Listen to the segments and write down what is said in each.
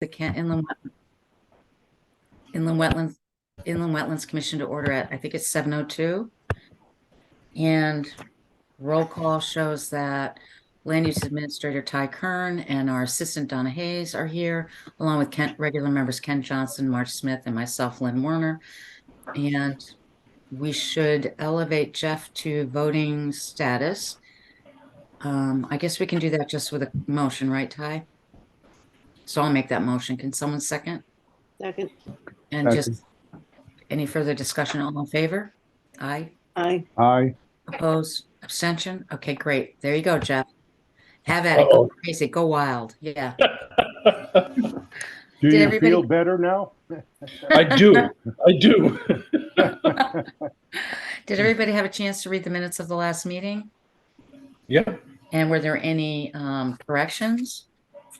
the Inland Wetlands Commission to order at, I think it's 7:02. And roll call shows that Land Use Administrator Ty Kern and our Assistant Donna Hayes are here, along with regular members Ken Johnson, March Smith, and myself, Lynn Werner. And we should elevate Jeff to voting status. I guess we can do that just with a motion, right, Ty? So I'll make that motion. Can someone second? Second. And Second. just any further discussion? All in favor? Aye. Aye. Aye. Opposed? Abstention? Okay, great. There you go, Jeff. Have at it. Go crazy. Go wild. Yeah. Do Did you everybody- feel better now? I do. I do. Did everybody have a chance to read the minutes of the last meeting? Yeah. And were there any corrections?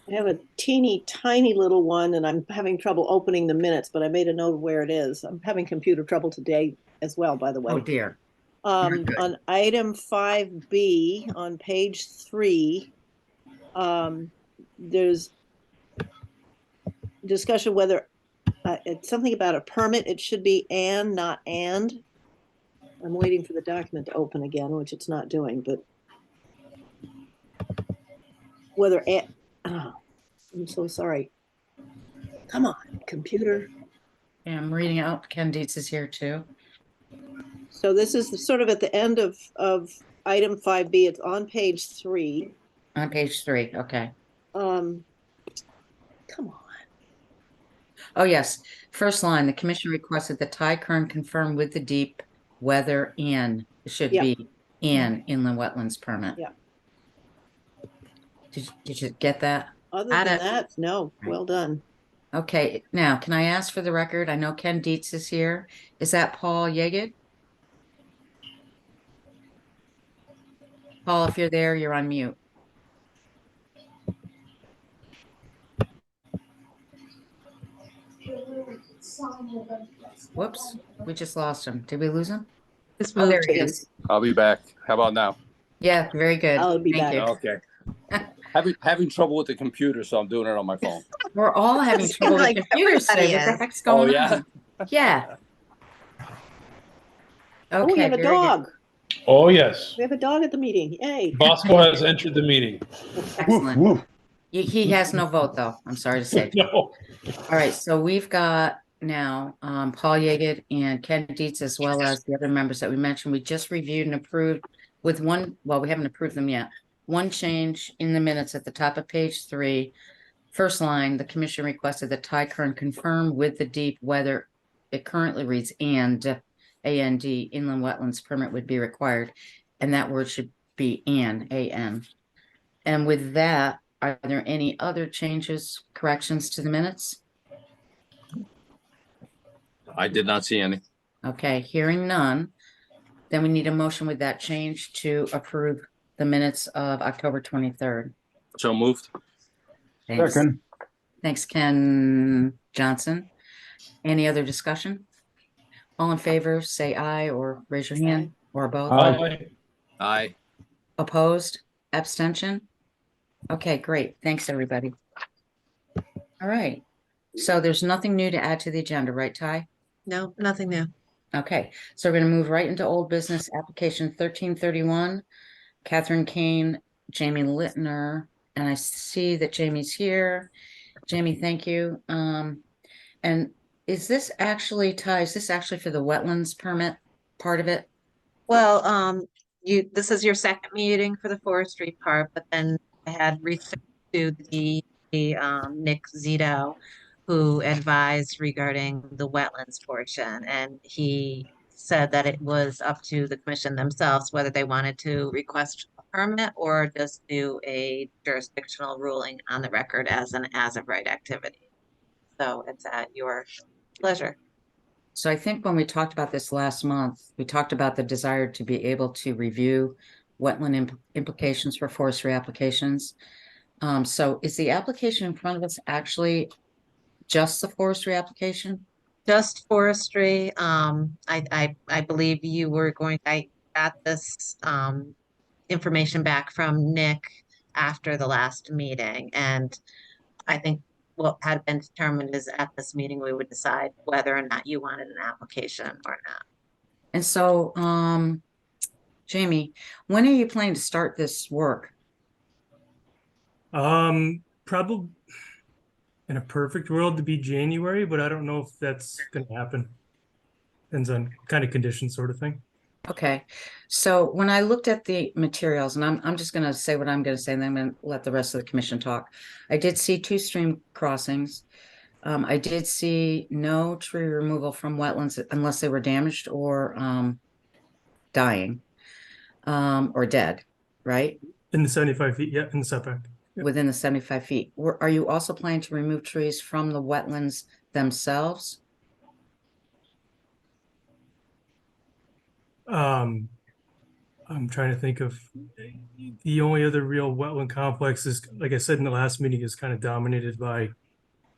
I have a teeny tiny little one and I'm having trouble opening the minutes, but I made a note of where it is. I'm having computer trouble today as well, by the way. Oh, dear. Very good. On item 5B on page 3, there's discussion whether it's something about a permit. It should be "and," not "and." I'm waiting for the document to open again, which it's not doing, but whether I'm so sorry. Come on, computer. Yeah, I'm reading out. Ken Dietz is here too. So this is sort of at the end of item 5B. It's on page 3. On page 3. Okay. Come on. Oh, yes. First line, the commission requested that Ty Kern confirm with the deep whether it should be an inland wetlands permit. Yeah. Did you get that? Other than that, no. Well done. Okay. Now, can I ask for the record? I know Ken Dietz is here. Is that Paul Yeaget? Paul, if you're there, you're on mute. Whoops, we just lost him. Did we lose him? Oh, there he is. I'll be back. How about now? Yeah, very good. I'll be Thank back. you. Okay. Having trouble with the computer, so I'm doing it on my phone. We're all having trouble with computers today. What the heck's going on? Yeah. Oh, we Okay, have a very good. dog. Oh, yes. We have a dog at the meeting. Yay. Bosco has entered the meeting. Excellent. Woof, woof. He has no vote, though. I'm sorry to say. No. All right, so we've got now Paul Yeaget and Ken Dietz, as well as the other members that we mentioned. We just reviewed and approved with one, well, we haven't approved them yet. One change in the minutes at the top of page 3. First line, the commission requested that Ty Kern confirm with the deep whether it currently reads and A-N-D, inland wetlands permit would be required. And that word should be A-N. And with that, are there any other changes, corrections to the minutes? I did not see any. Okay, hearing none, then we need a motion with that change to approve the minutes of October 23rd. So moved. Thanks. Second. Thanks, Ken Johnson. Any other discussion? All in favor, say aye or raise your hand or both. Aye. Aye. Opposed? Abstention? Okay, great. Thanks, everybody. All right. So there's nothing new to add to the agenda, right, Ty? No, nothing new. Okay, so we're going to move right into old business application 1331. Catherine Kane, Jamie Littner, and I see that Jamie's here. Jamie, thank you. And is this actually, Ty, is this actually for the wetlands permit part of it? Well, this is your second meeting for the forestry part, but then I had reached out to the Nick Zito, who advised regarding the wetlands portion, and he said that it was up to the commission themselves whether they wanted to request a permit or just do a jurisdictional ruling on the record as an as-of-right activity. So it's at your pleasure. So I think when we talked about this last month, we talked about the desire to be able to review wetland implications for forestry applications. So is the application in front of us actually just the forestry application? Just forestry. I believe you were going, I got this information back from Nick after the last meeting, and I think what had been determined is at this meeting, we would decide whether or not you wanted an application or not. And so, Jamie, when are you planning to start this work? Probably in a perfect world to be January, but I don't know if that's gonna happen. Depends on kind of condition sort of thing. Okay, so when I looked at the materials, and I'm just gonna say what I'm gonna say, and then I'm gonna let the rest of the commission talk. I did see 2 stream crossings. I did see no tree removal from wetlands unless they were damaged or dying or dead, right? In the 75 feet, yeah, in the setback. Yep. Within the 75 feet. Are you also planning to remove trees from the wetlands themselves? I'm trying to think of the only other real wetland complex is, like I said in the last meeting, is kind of dominated by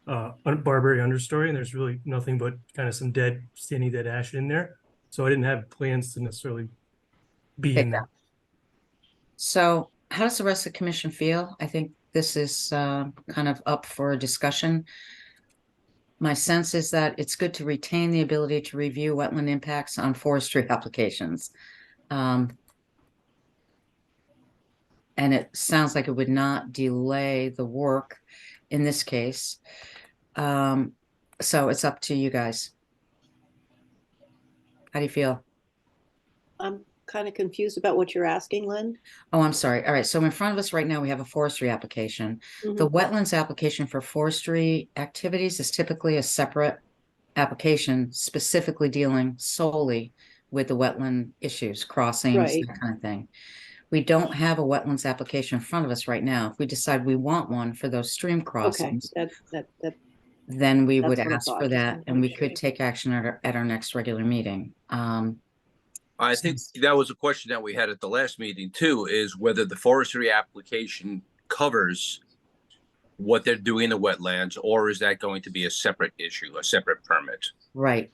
barberry understory, and there's really nothing but kind of some standing dead ash in there. So I didn't have plans to necessarily be Take in there. So how does the rest of the commission feel? I think this is kind of up for discussion. My sense is that it's good to retain the ability to review wetland impacts on forestry applications. And it sounds like it would not delay the work in this case. So it's up to you guys. How do you feel? I'm kind of confused about what you're asking, Lynn. Oh, I'm sorry. All right. So in front of us right now, we have a forestry application. The wetlands application for forestry activities is typically a separate application specifically dealing solely with the wetland issues, crossings, Right. that kind of thing. We don't have a wetlands application in front of us right now. If we decide we want one for those stream Okay, crossings, that then we would That's what I ask thought, for just that, wanted to and we make sure. could take action at our next regular meeting. I think that was a question that we had at the last meeting too, is whether the forestry application covers what they're doing in the wetlands, or is that going to be a separate issue, a separate permit? Right.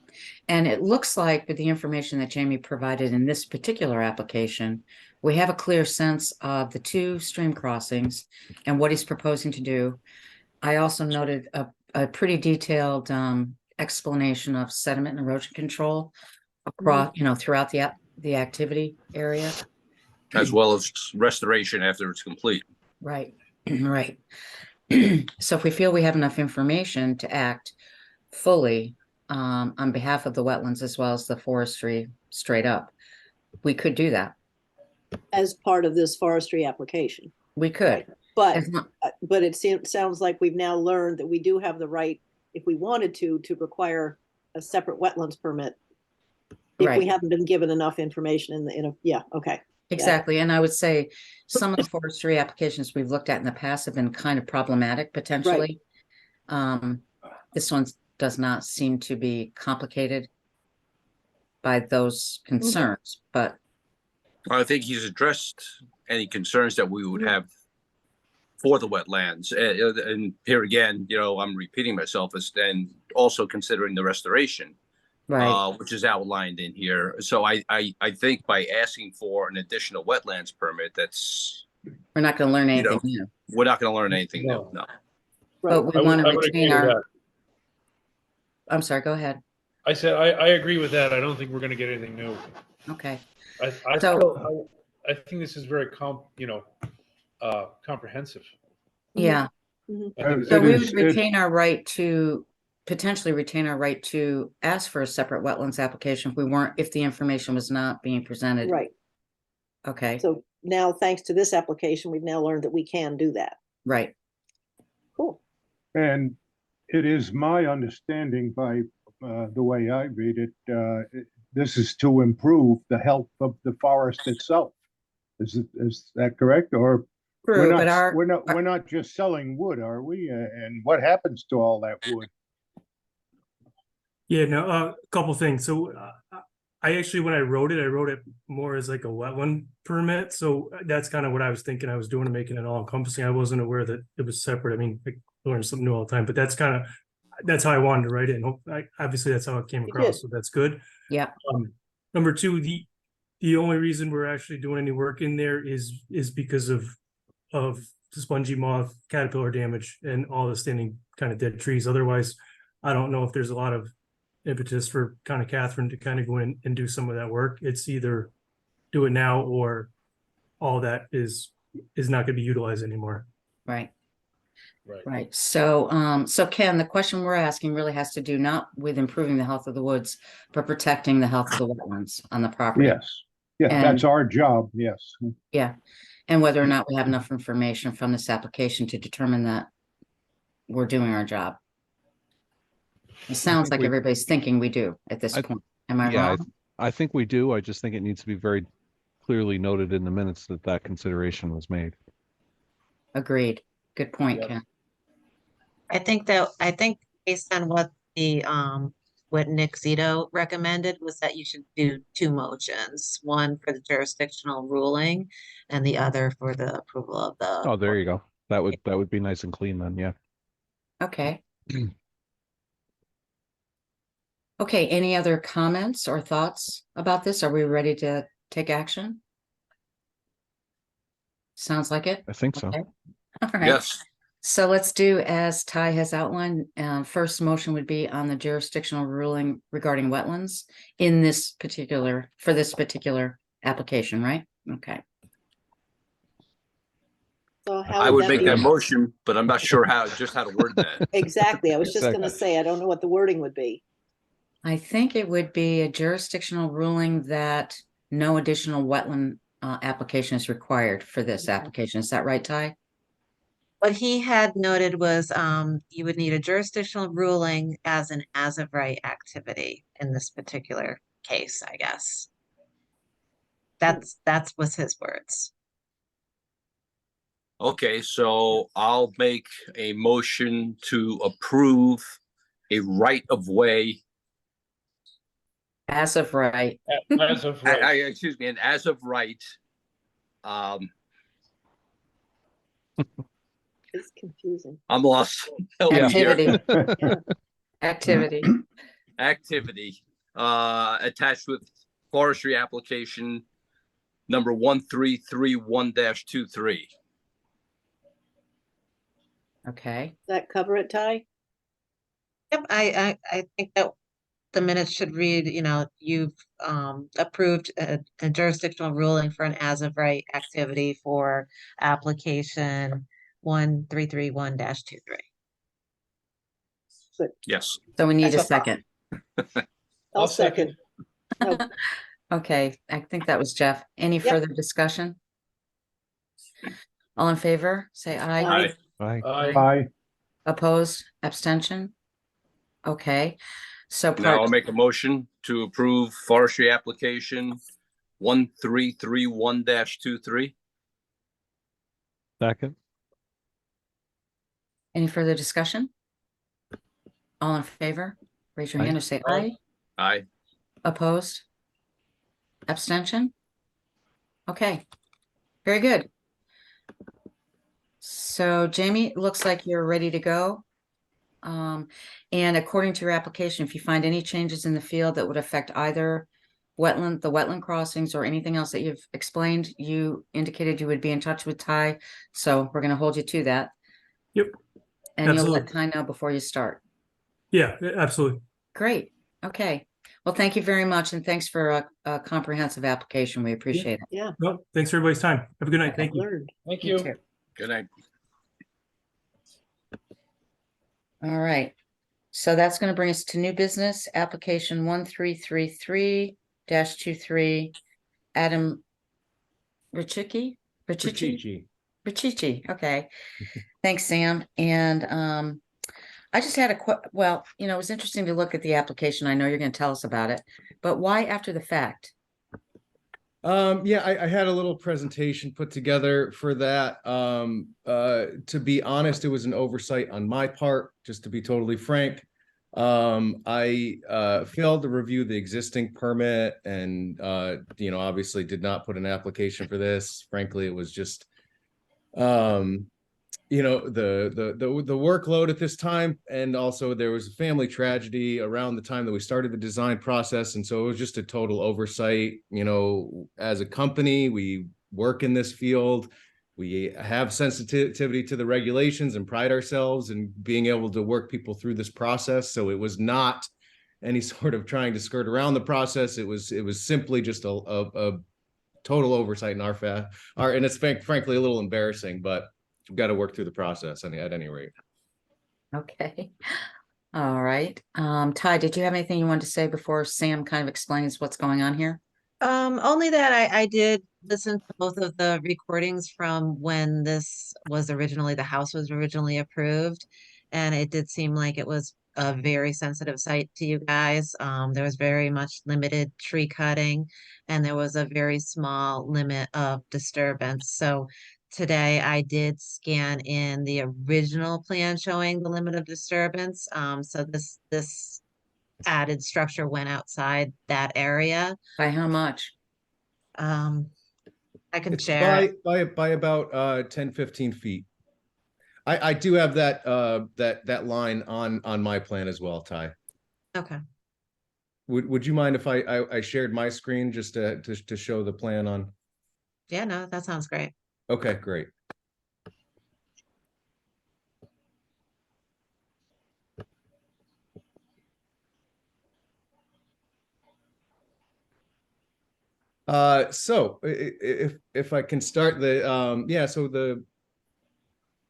And it looks like with the information that Jamie provided in this particular application, we have a clear sense of the 2 stream crossings and what he's proposing to do. I also noted a pretty detailed explanation of sediment and erosion control across, throughout the activity area. As well as restoration after it's complete. Right, right. So if we feel we have enough information to act fully on behalf of the wetlands as well as the forestry straight up, we could do that. as part of this forestry application. We could. But As lo- it sounds like we've now learned that we do have the right, if we wanted to require a separate wetlands permit. If we Right. haven't been given enough information yeah, okay. Exactly. And I would say some of the forestry applications we've looked at in the past have been kind of problematic potentially. This one does not seem to be complicated by those concerns, but I think he's addressed any concerns that we would have for the wetlands. And here again, I'm repeating myself, and also considering the restoration, right. which is outlined in here. So I think by asking for an additional wetlands permit, We're not going to learn anything new. we're not going to learn anything No. new. No. But Right. we want to I would retain agree with our, I'm sorry, go ahead. I said, I agree with that. I don't think we're gonna get anything new. Okay. I So- think this is very comprehensive. Yeah. I think So It we is- would retain our right to potentially retain our right to ask for a separate wetlands application if the information was not being presented. Right. Okay, So now, thanks to this application, we've now learned that we can do that. right. Cool. And it is my understanding by the way I read it, this is to improve the health of the forest itself. Is that correct? Or True, but we're not just selling wood, are we? And what happens to all that wood? Yeah, no, a couple things. So I actually, when I wrote it more as like a wetland permit. So that's kind of what I was thinking I was doing, making it all encompassing. I wasn't aware that it was separate. I mean, I learn something new all the time, but that's how I wanted to write it. And obviously that's how it came You across. did. So that's good. Yeah. Number 2, the only reason we're actually doing any work in there is because of spongy moth, caterpillar damage, and all the standing kind of dead trees. Otherwise, I don't know if there's a lot of impetus for kind of Catherine to kind of go in and do some of that work. It's either do it now or all that is not going to be utilized anymore. Right. Right. Right. So Ken, the question we're asking really has to do not with improving the health of the woods, but protecting the health of the wetlands on the property. Yes, yeah, that's And- our job, yes. Yeah. And whether or not we have enough information from this application to determine that we're doing our job. It sounds think like we- everybody's thinking we do at this I- point. Am I Yeah, wrong? I think we do. I just think it needs to be very clearly noted in the minutes that that consideration was made. Agreed. Good point, Yeah. Ken. I think based on what Nick Zito recommended was that you should do two motions, one for the jurisdictional ruling and the other for the approval of the. Oh, there you go. That would be nice and clean then, yeah. Okay. Okay, any other comments or thoughts about this? Are we ready to take action? Sounds like it. I think so. Okay. All right. Yes. So let's do as Ty has outlined. First motion would be on the jurisdictional ruling regarding wetlands for this particular application, right? Okay. So how I would that make be? that just but I'm not sure how to word that. Exactly. I was just Exactly. gonna say, I don't know what the wording would be. I think it would be a jurisdictional ruling that no additional wetland application is required for this application. Is that right, Ty? What he had noted was you would need a jurisdictional ruling as an as of right activity in this particular case, I guess. That's was his words. Okay, so I'll make a motion to approve a right of way. As of right. As of right. Excuse me, and as of right. It's confusing. I'm lost. Help me here. Activity. Activity. Activity attached with forestry application number 1331-23. Okay. Does that cover it, Ty? Yep, I think that the minutes should read, you've approved a jurisdictional ruling for an as of right activity for application 1331-23. Yes. So we need a That's what- second. I'll second. No, Okay, I think that was Jeff. Any Yep. further discussion? All in favor, say aye. Aye. Aye. Aye. Bye. Opposed, abstention? Okay, so Now I'll part, make a motion to approve forestry application 1331-23. Second. any further discussion? All in favor, raise your Aye. hand or say Aye. aye. Aye. Opposed? Abstention? Okay, very good. So Jamie, it looks like you're ready to go. And according to your application, if you find any changes in the field that would affect either the wetland crossings or anything else that you've explained, you indicated you would be in touch with Ty. So we're gonna hold you to that. Yep. And you'll let Absolutely. Ty know before you start. Yeah, absolutely. Great, okay. Well, thank you very much, and thanks for a comprehensive application. We appreciate it. Yeah, Well, thanks for everybody's time. Have a good night. Thank you. learned. Thank You you. too. Good night. All right, so that's gonna bring us to new business, application 1333-23, Adam Richichi? Richichi, okay. Thanks, Sam. And I just had it was interesting to look at the application. I know you're gonna tell us about it, but why after the fact? Yeah, I had a little presentation put together for that. To be honest, it was an oversight on my part, just to be totally frank. I failed to review the existing permit and obviously did not put an application for this. Frankly, it was just the workload at this time, and also there was a family tragedy around the time that we started the design process, and so it was just a total oversight. As a company, we work in this field. We have sensitivity to the regulations and pride ourselves in being able to work people through this process. So it was not any sort of trying to skirt around the process. It was simply just a total oversight in and it's frankly a little embarrassing, but we've got to work through the process at any rate. Okay. All right. Ty, did you have anything you wanted to say before Sam kind of explains what's going on here? Only that I did listen to both of the recordings from when the house was originally approved. And it did seem like it was a very sensitive site to you guys. There was very much limited tree cutting and there was a very small limit of disturbance. So today I did scan in the original plan showing the limit of disturbance. So this added structure went outside that area. By how much? I can It's share it. by about 10, 15 feet. I do have that line on my plan as well, Ty. Okay. Would you mind if I shared my screen just to show the plan on? Yeah, no, that sounds great. Okay, great. So if I can start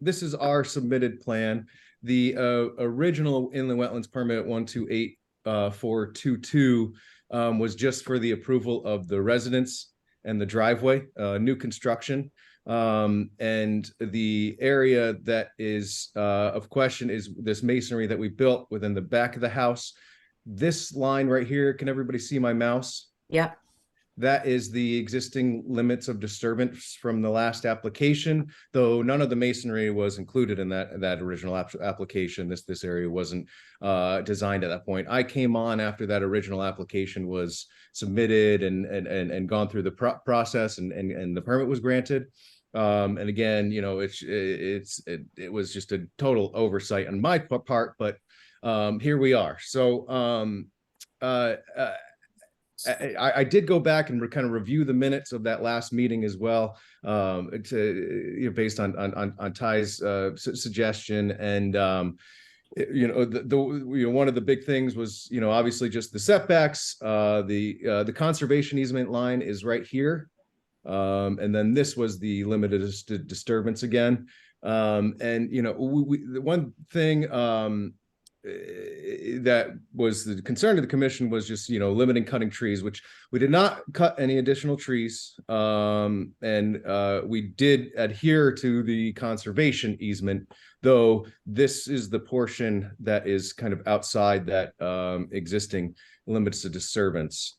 this is our submitted plan. The original inland wetlands permit 128422 was just for the approval of the residence and the driveway, new construction. And the area that is of question is this masonry that we built within the back of the house. This line right here, can everybody see my mouse? Yep. That is the existing limits of disturbance from the last application, though none of the masonry was included in that original application. This area wasn't designed at that point. I came on after that original application was submitted and gone through the process and the permit was granted. And again, you know, it was just a total oversight on my part, but here we are. So I did go back and kind of review the minutes of that last meeting as well, based on Ty's suggestion. And one of the big things was, obviously just the setbacks. The conservation easement line is right here, and then this was the limited disturbance again. And the one thing that was the concern of the commission was just limiting cutting trees, which we did not cut any additional trees, and we did adhere to the conservation easement, though this is the portion that is kind of outside that existing limits of disturbance.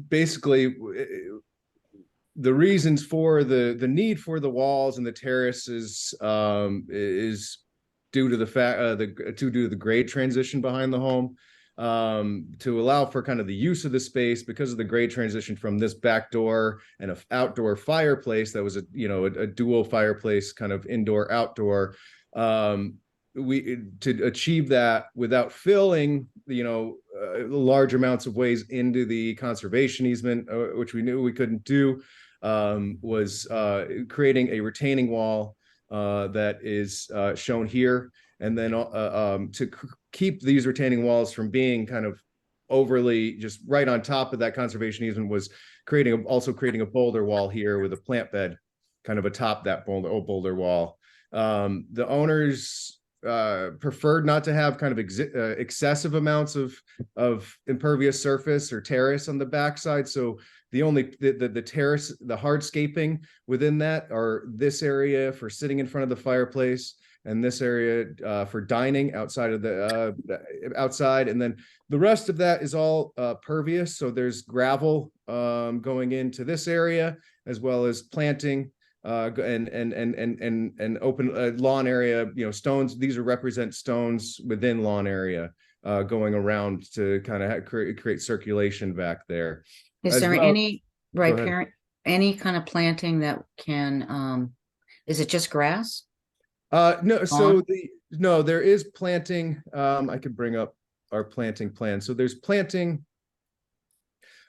Basically, the reasons for the need for the walls and the terraces is due to the fact due to the grade transition behind the home, to allow for kind of the use of the space because of the grade transition from this back door and an outdoor fireplace that was a dual fireplace, kind of indoor outdoor. We to achieve that without filling large amounts of ways into the conservation easement, which we knew we couldn't do, was creating a retaining wall that is shown here, and then to keep these retaining walls from being kind of overly just right on top of that conservation easement was also creating a boulder wall here with a plant bed kind of atop that boulder wall. The owners preferred not to have kind of excessive amounts of impervious surface or terrace on the backside, so the terrace, the hardscaping within that are this area for sitting in front of the fireplace and this area for dining outside of the outside, and then the rest of that is all pervious. So there's gravel going into this area as well as planting and open lawn area. Stones. These represent stones within lawn area going around to kind of create circulation back there. Is there any any kind of planting that can, is it just grass? No, so there is planting. I could bring up our planting plan. So there's planting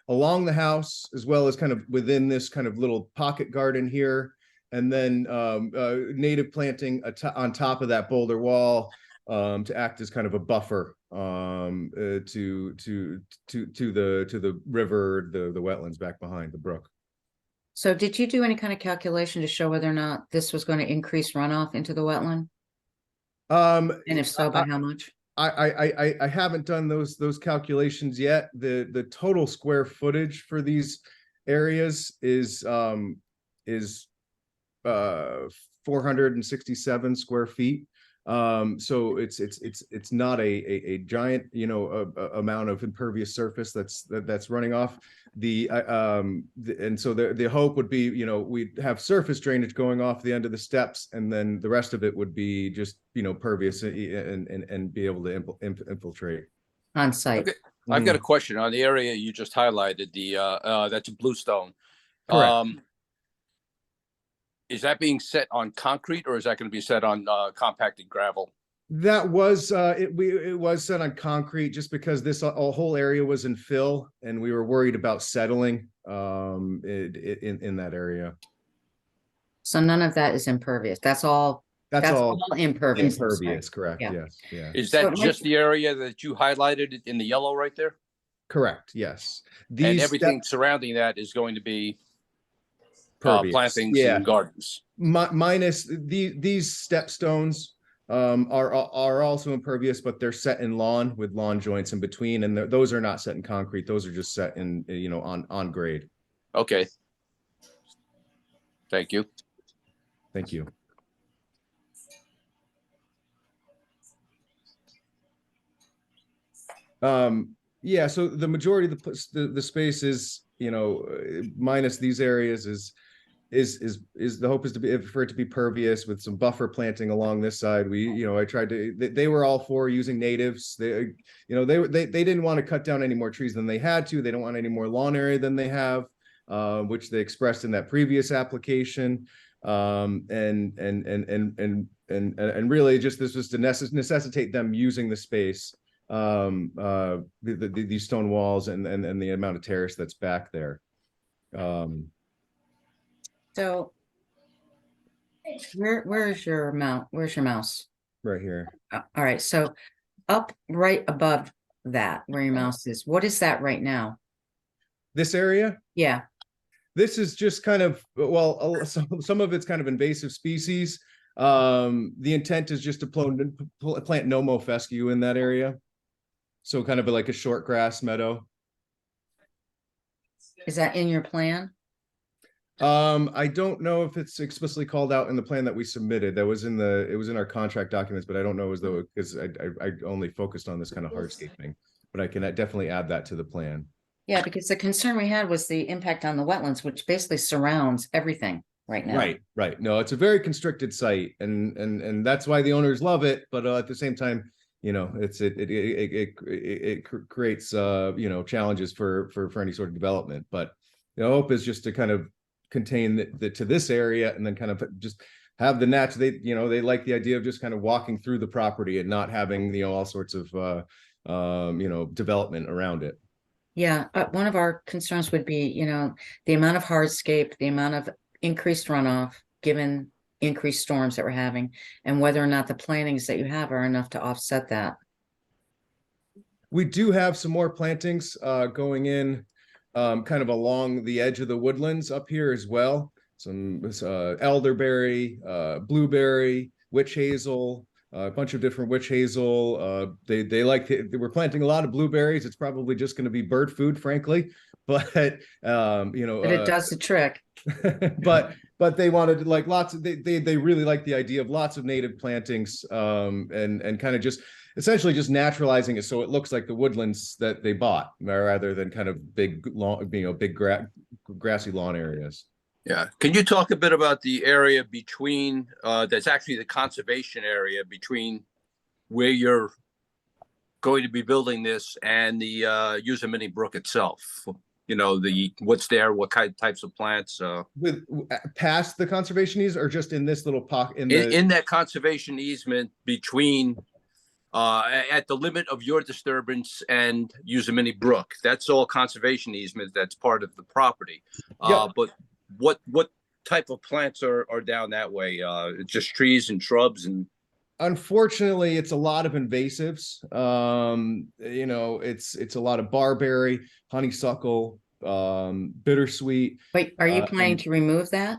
along the house, as well as kind of within this kind of little pocket garden here. And then native planting on top of that boulder wall to act as kind of a buffer to the river, the wetlands back behind the brook. So did you do any kind of calculation to show whether or not this was going to increase runoff into the wetland? And if so, by how much? I haven't done those calculations yet. The total square footage for these areas is 467 square feet. So it's not a giant, you know, amount of impervious surface that's running off. And so the hope would be, you know, we'd have surface drainage going off the end of the steps, and then the rest of it would be just, you know, pervious and be able to infiltrate On site? Okay. I've got a question on the area you just highlighted, that's bluestone. Correct. Is that being set on concrete, or is that going to be set on compacted gravel? That was it was set on concrete just because this whole area was in fill, and we were worried about settling in that area. So none of that is impervious. That's all impervious. I'm sorry. Impervious, correct? Yeah. Yes, yeah. Is So that it just might- the area that you highlighted in the yellow right there? Correct. Yes. And everything surrounding that is going to be pervious. plantings Yeah. and gardens. Minus these stepstones are also impervious, but they're set in lawn with lawn joints in between, and those are not set in concrete. Those are just set in, you know, on grade. Okay. Thank you. Thank you. Yeah, so the majority of the space is, you know, minus these areas is the hope is to be for it to be pervious with some buffer planting along this side. I tried to, they were all for using natives. They didn't want to cut down any more trees than they had to. They don't want any more lawn area than they have, which they expressed in that previous application. And really just this was to necessitate them using the space, these stone walls and the amount of terrace that's back there. So where's your mouse? Right here. All right. So up right above that, where your mouse is, what is that right now? This area? Yeah. This is just kind of, well, some of it's kind of invasive species. The intent is just to plant Nomo fescue in that area. So kind of like a short grass meadow. Is that in your plan? I don't know if it's explicitly called out in the plan that we submitted. It was in our contract documents, but I don't know as though, because I only focused on this kind of hardscaping, but I can definitely add that to the plan. Yeah, because the concern we had was the impact on the wetlands, which basically surrounds everything right now. Right. No, it's a very constricted site, and that's why the owners love it. But at the same time, you know, it creates you know, challenges for any sort of development. But the hope is just to kind of contain to this area, and then kind of just have the they like the idea of just kind of walking through the property and not having, you know, all sorts of you know, development around it. Yeah, one of our concerns would be, you know, the amount of hardscape, the amount of increased runoff, given increased storms that we're having, and whether or not the plantings that you have are enough to offset that. We do have some more plantings going in kind of along the edge of the woodlands up here as well. Some elderberry, blueberry, witch hazel, a bunch of different witch hazel. They like it. We're planting a lot of blueberries. It's probably just going to be bird food, frankly, but you know, But it does the trick. but they wanted like lots of they really like the idea of lots of native plantings and kind of just essentially just naturalizing it so it looks like the woodlands that they bought rather than kind of big lawn, you know, big grassy lawn areas. Yeah. Can you talk a bit about the area between, that's actually the conservation area between where you're going to be building this and the Yosemite Brook itself? You know, what's there, what types of plants? With past the conservation easement or just in this little pocket in that conservation easement between at the limit of your disturbance and use a mini brook. That's all conservation easement. That's part of the property. Yep. But what type of plants are down that way? Just trees and shrubs and. Unfortunately, it's a lot of invasives. You know, it's a lot of barberry, honeysuckle, bittersweet. Wait, are you Uh, planning and- to remove that?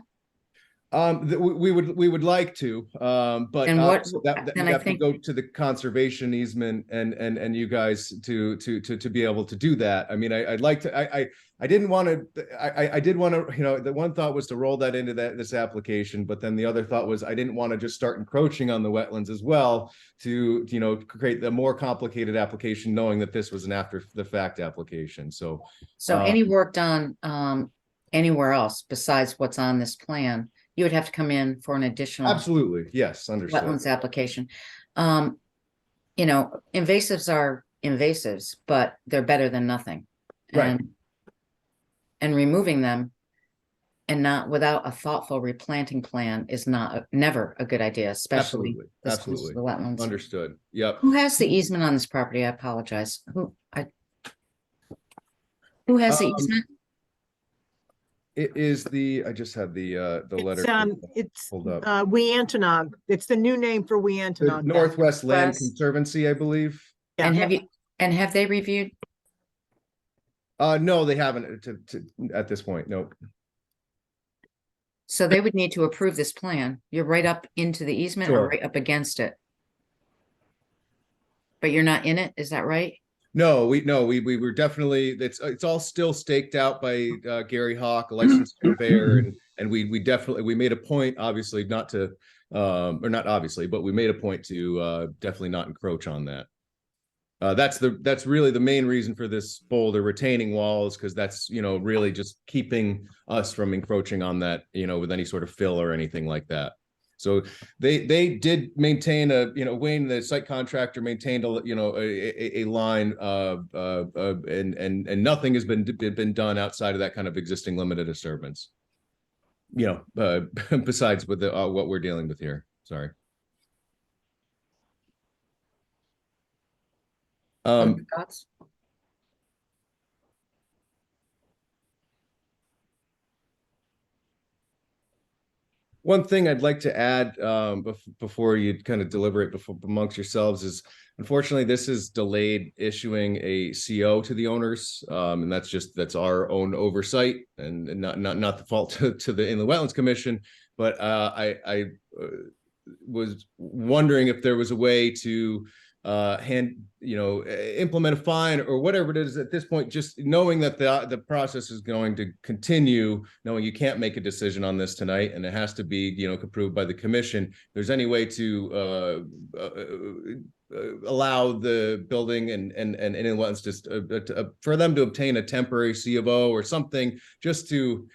We would like to, but And what- obviously that then we I have to think- go to the conservation easement and you guys to be able to do that. I mean, I'd like to. I didn't want to. I did want to. You know, the one thought was to roll that into this application, but then the other thought was I didn't want to just start encroaching on the wetlands as well to create the more complicated application, knowing that this was an after the fact application. So Any work done anywhere else besides what's on this plan, you would have to come in for an additional absolutely, yes, understood. wetlands application. You know, invasives are invasives, but they're better than nothing. Right. And removing them and not without a thoughtful replanting plan is never a good idea, especially Absolutely, this close to absolutely. the wetlands. Understood. Yep. Who has the easement on this property? I apologize. Who has the easement? It is I just had the letter. It's pulled up. Weantanog. It's the new name for The Weantanog. Northwest Land West. Conservancy, I believe. Yeah. And have they reviewed? No, they haven't at this point. Nope. So they would need to approve this plan. You're right up into the easement or Sure. right up against it. But you're not in it, is that right? No, we were definitely, it's all still staked out by Gary Hawk, a licensed surveyor, and we definitely, we made a point, obviously not to, or not obviously, but we made a point to definitely not encroach on that. That's really the main reason for this boulder retaining wall, is because that's, really just keeping us from encroaching on that, with any sort of fill or anything like that. So they did maintain Wayne, the site contractor, maintained a line and nothing has been done outside of that kind of existing limited disturbance. Besides with what we're dealing with here. Sorry. Other thoughts? One thing I'd like to add before you kind of deliberate amongst yourselves is, unfortunately, this is delayed issuing a CO to the owners, and that's our own oversight and not the fault to the Inland Wetlands Commission. But I was wondering if there was a way to implement a fine or whatever it is at this point, just knowing that the process is going to continue, knowing you can't make a decision on this tonight and it has to be approved by the commission. If there's any way to allow the building and Inland Wetlands just for them to obtain a temporary C of O or something, just to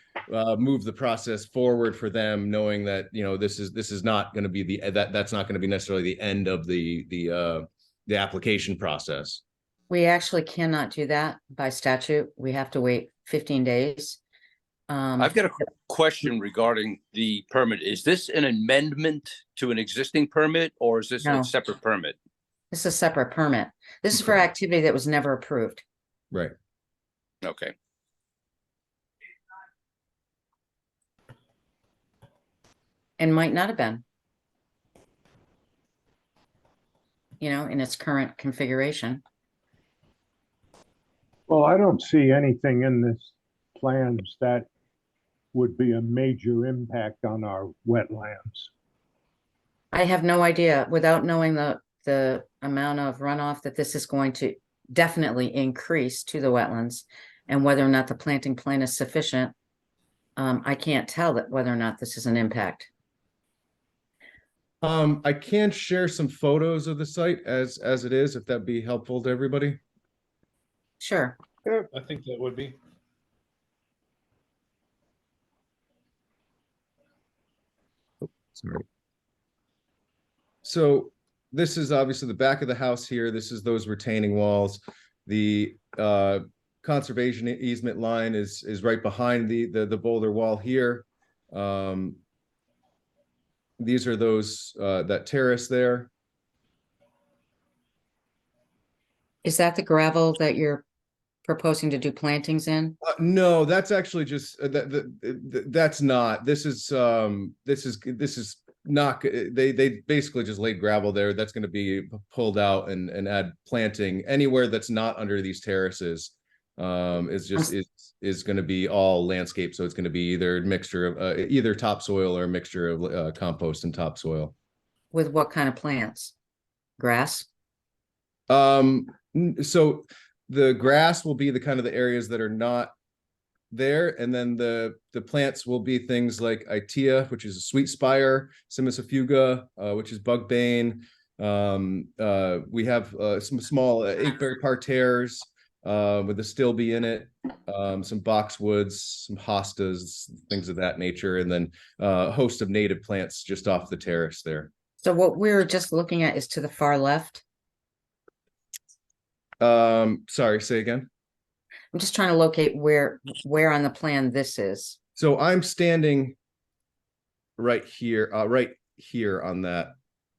move the process forward for them, knowing that this is not going to be that's not going to be necessarily the end of the application process. We actually cannot do that by statute. We have to wait 15 days. I've got a question regarding the permit. Is this an amendment to an existing permit, or is this No. a separate permit? This is a separate permit. This is for activity that was never approved. Right. Okay. And might not have been. In its current configuration. Well, I don't see anything in this plans that would be a major impact on our wetlands. I have no idea, without knowing the amount of runoff that this is going to definitely increase to the wetlands, and whether or not the planting plan is sufficient. I can't tell that whether or not this is an impact. I can share some photos of the site as it is, if that'd be helpful to everybody. Sure. Sure, I think that would be. Sorry. So this is obviously the back of the house here. This is those retaining walls. The conservation easement line is right behind the boulder wall here. These are those that terrace there. Is that the gravel that you're proposing to do plantings in? No, that's actually just that's not. This is not. They basically just laid gravel there. That's going to be pulled out and add planting anywhere that's not under these terraces. Is going to be all landscape. So it's going to be either a mixture of either topsoil or a mixture of compost and topsoil. With what kind of plants? Grass? So the grass will be the kind of the areas that are not there, and then the plants will be things like Itea, which is a sweet spire, Simicifuga, which is bugbane. We have some small acheberry parterres with the stilby in it, some boxwoods, some hostas, things of that nature, and then a host of native plants just off the terrace there. So what we're just looking at is to the far left. Sorry, say again. I'm just trying to locate where on the plan this is. So I'm standing right here on that,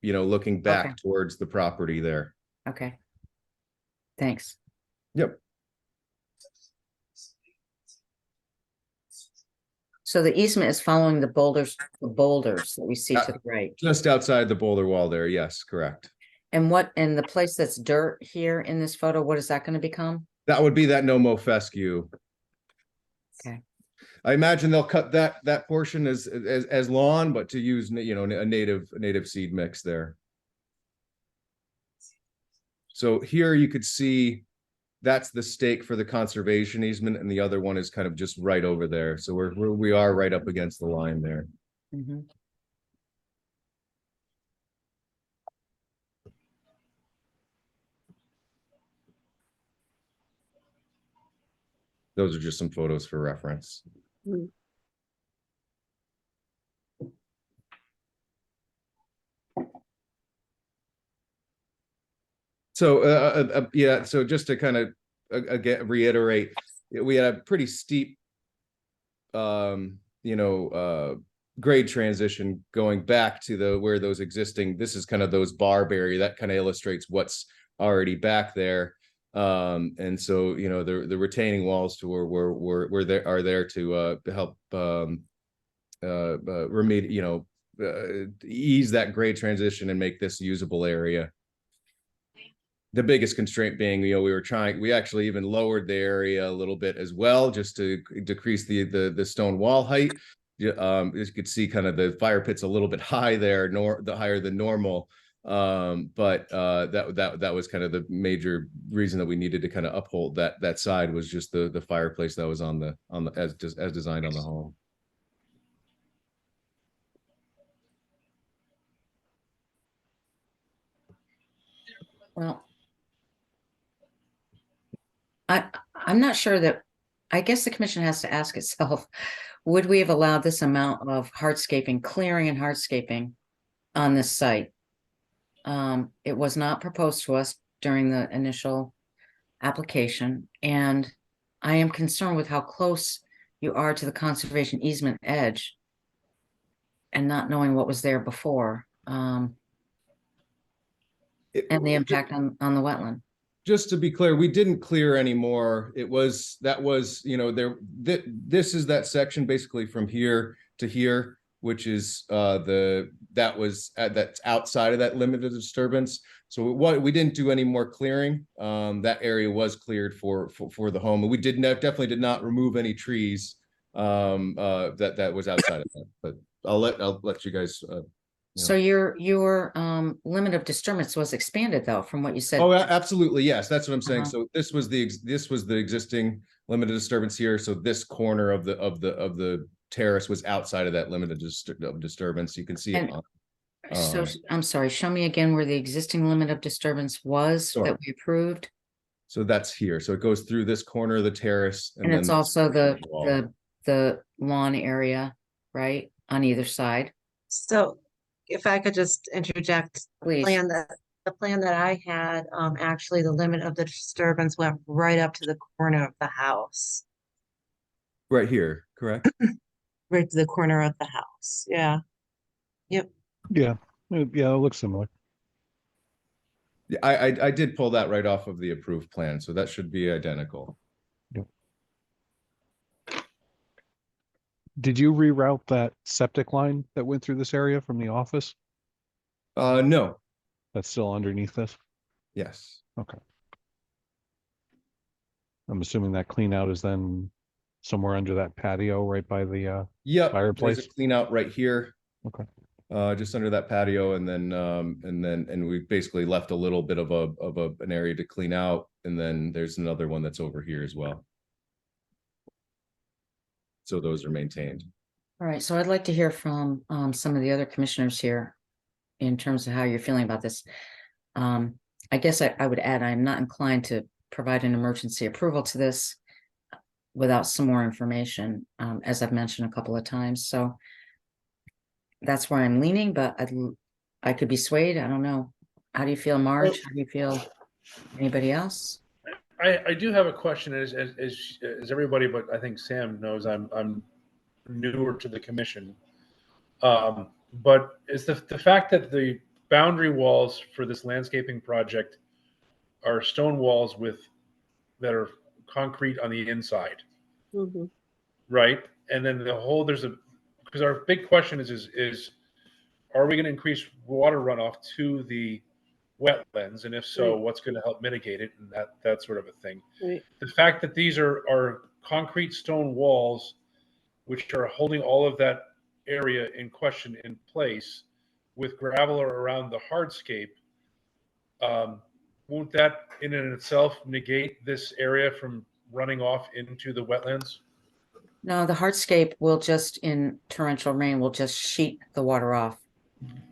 looking back Okay. towards the property there. Okay. Thanks. Yep. So the easement is following the boulders that we see to the right. Just outside the boulder wall there. Yes, correct. And the place that's dirt here in this photo, what is that going to become? That would be that Nomo fescue. Okay. I imagine they'll cut that portion as lawn, but to use a native seed mix there. So here you could see that's the stake for the conservation easement, and the other one is kind of just right over there. So we are right up against the line there. Mm-hmm. Those are just some photos for reference. Mm. So yeah, so just to kind of again reiterate, we had a pretty steep grade transition going back to where those existing, this is kind of those barberry, that kind of illustrates what's already back there. And so the retaining walls to where they are there to help remediate, ease that grade transition and make this usable area. The biggest constraint being, we actually even lowered the area a little bit as well, just to decrease the stone wall height. As you could see, kind of the fire pit's a little bit high there, the higher than normal. But that was kind of the major reason that we needed to kind of uphold that side, was just the fireplace that was as designed on the home. Well, I'm not sure that, I guess the commission has to ask itself, would we have allowed this amount of hardscaping, clearing and hardscaping on this site? It was not proposed to us during the initial application, and I am concerned with how close you are to the conservation easement edge and not knowing what was there before, and the impact on the wetland. Just to be clear, we didn't clear anymore. This is that section basically from here to here, which is that's outside of that limited disturbance. So we didn't do any more clearing. That area was cleared for the home, and we definitely did not remove any trees that was outside of that. But I'll let you guys. So your limit of disturbance was expanded, though, from what you said. Oh, absolutely, yes, that's what I'm saying. Uh-huh. So this was the existing limited disturbance here. So this corner of the terrace was outside of that limited disturbance. You can see it. So I'm sorry, show me again where the existing limit of disturbance was that we approved. So that's here. So it goes through this corner of the terrace, And it's also the lawn area, right, on either side. So if I could just interject, Please. the plan that I had, actually the limit of the disturbance went right up to the corner of the house. Right here, correct? Right to the corner of the house. Yeah. Yep. Yeah, it looks similar. Yeah, I did pull that right off of the approved plan, so that should be identical. Did you reroute that septic line that went through this area from the office? No, That's still underneath this? yes. Okay. I'm assuming that clean out is then somewhere under that patio right by the Yep, there's a fireplace? clean out right here. Okay. Just under that patio, and then we basically left a little bit of an area to clean out, and then there's another one that's over here as well. So those are maintained. All right, so I'd like to hear from some of the other commissioners here in terms of how you're feeling about this. I guess I would add, I'm not inclined to provide an emergency approval to this without some more information, as I've mentioned a couple of times. So that's where I'm leaning, but I could be swayed. I don't know. How do you feel, Marge? How do you feel? Anybody else? I do have a question as everybody, but I think Sam knows I'm newer to the commission. But is the fact that the boundary walls for this landscaping project are stone walls that are concrete on the inside, Mhm. right? And then because our big question is are we going to increase water runoff to the wetlands, and if so, Right. what's going to help mitigate it, and that sort of a thing. Right. The fact that these are concrete stone walls, which are holding all of that area in question in place, with gravel around the hardscape, won't that in and itself negate this area from running off into the wetlands? No, the hardscape will just, in torrential rain, will just sheet the water off.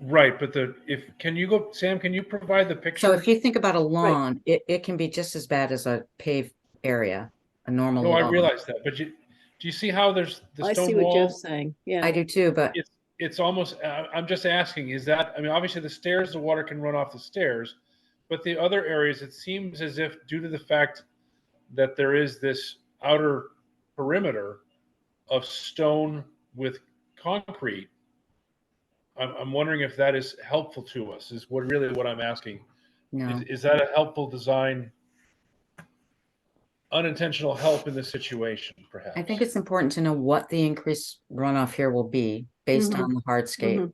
Right, but Sam, can you provide the picture? So if you think about a lawn, it can be just as bad as a paved area, a normal No, I lawn. realize that, but do you see how there's the I stone see what wall? Jeff's saying. Yeah. I do too, but It's almost, I'm just asking, is that, I mean, obviously the stairs, the water can run off the stairs, but the other areas, it seems as if due to the fact that there is this outer perimeter of stone with concrete, I'm wondering if that is helpful to us, is what I'm asking. no. Is that a helpful design, unintentional help in this situation, perhaps? I think it's important to know what the increased runoff here will be based Mhm. on the hardscape. Mhm.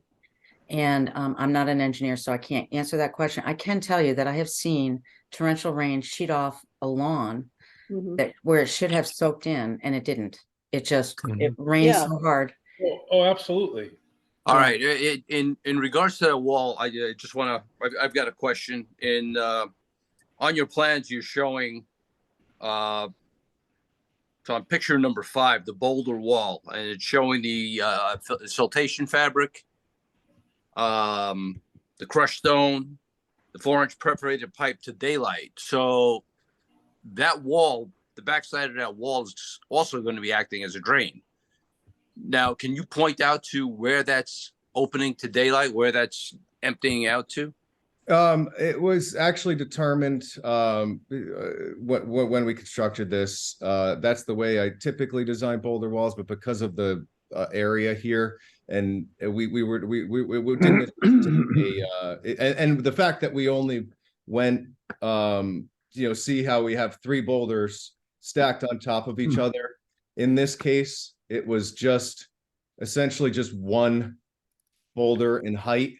And I'm not an engineer, so I can't answer that question. I can tell you that I have seen torrential rain sheet off a lawn Mhm. that where it should have soaked in and it didn't. It just, it Mhm. rained Yeah. so hard. Oh, absolutely. All Yeah. right, in regards to that wall, I just want to, I've got a question. On your plans, you're showing, so on picture number 5, the boulder wall, and it's showing the siltation fabric, the crushed stone, the 4-inch perforated pipe to daylight. So that wall, the backside of that wall is also going to be acting as a drain. Now, can you point out to where that's opening to daylight, where that's emptying out to? It was actually determined when we constructed this. That's the way I typically design boulder walls, but because of the area here, and we didn't and the fact that we only went see how we have 3 boulders stacked on top of each other. In this case, it was just essentially just one boulder in height.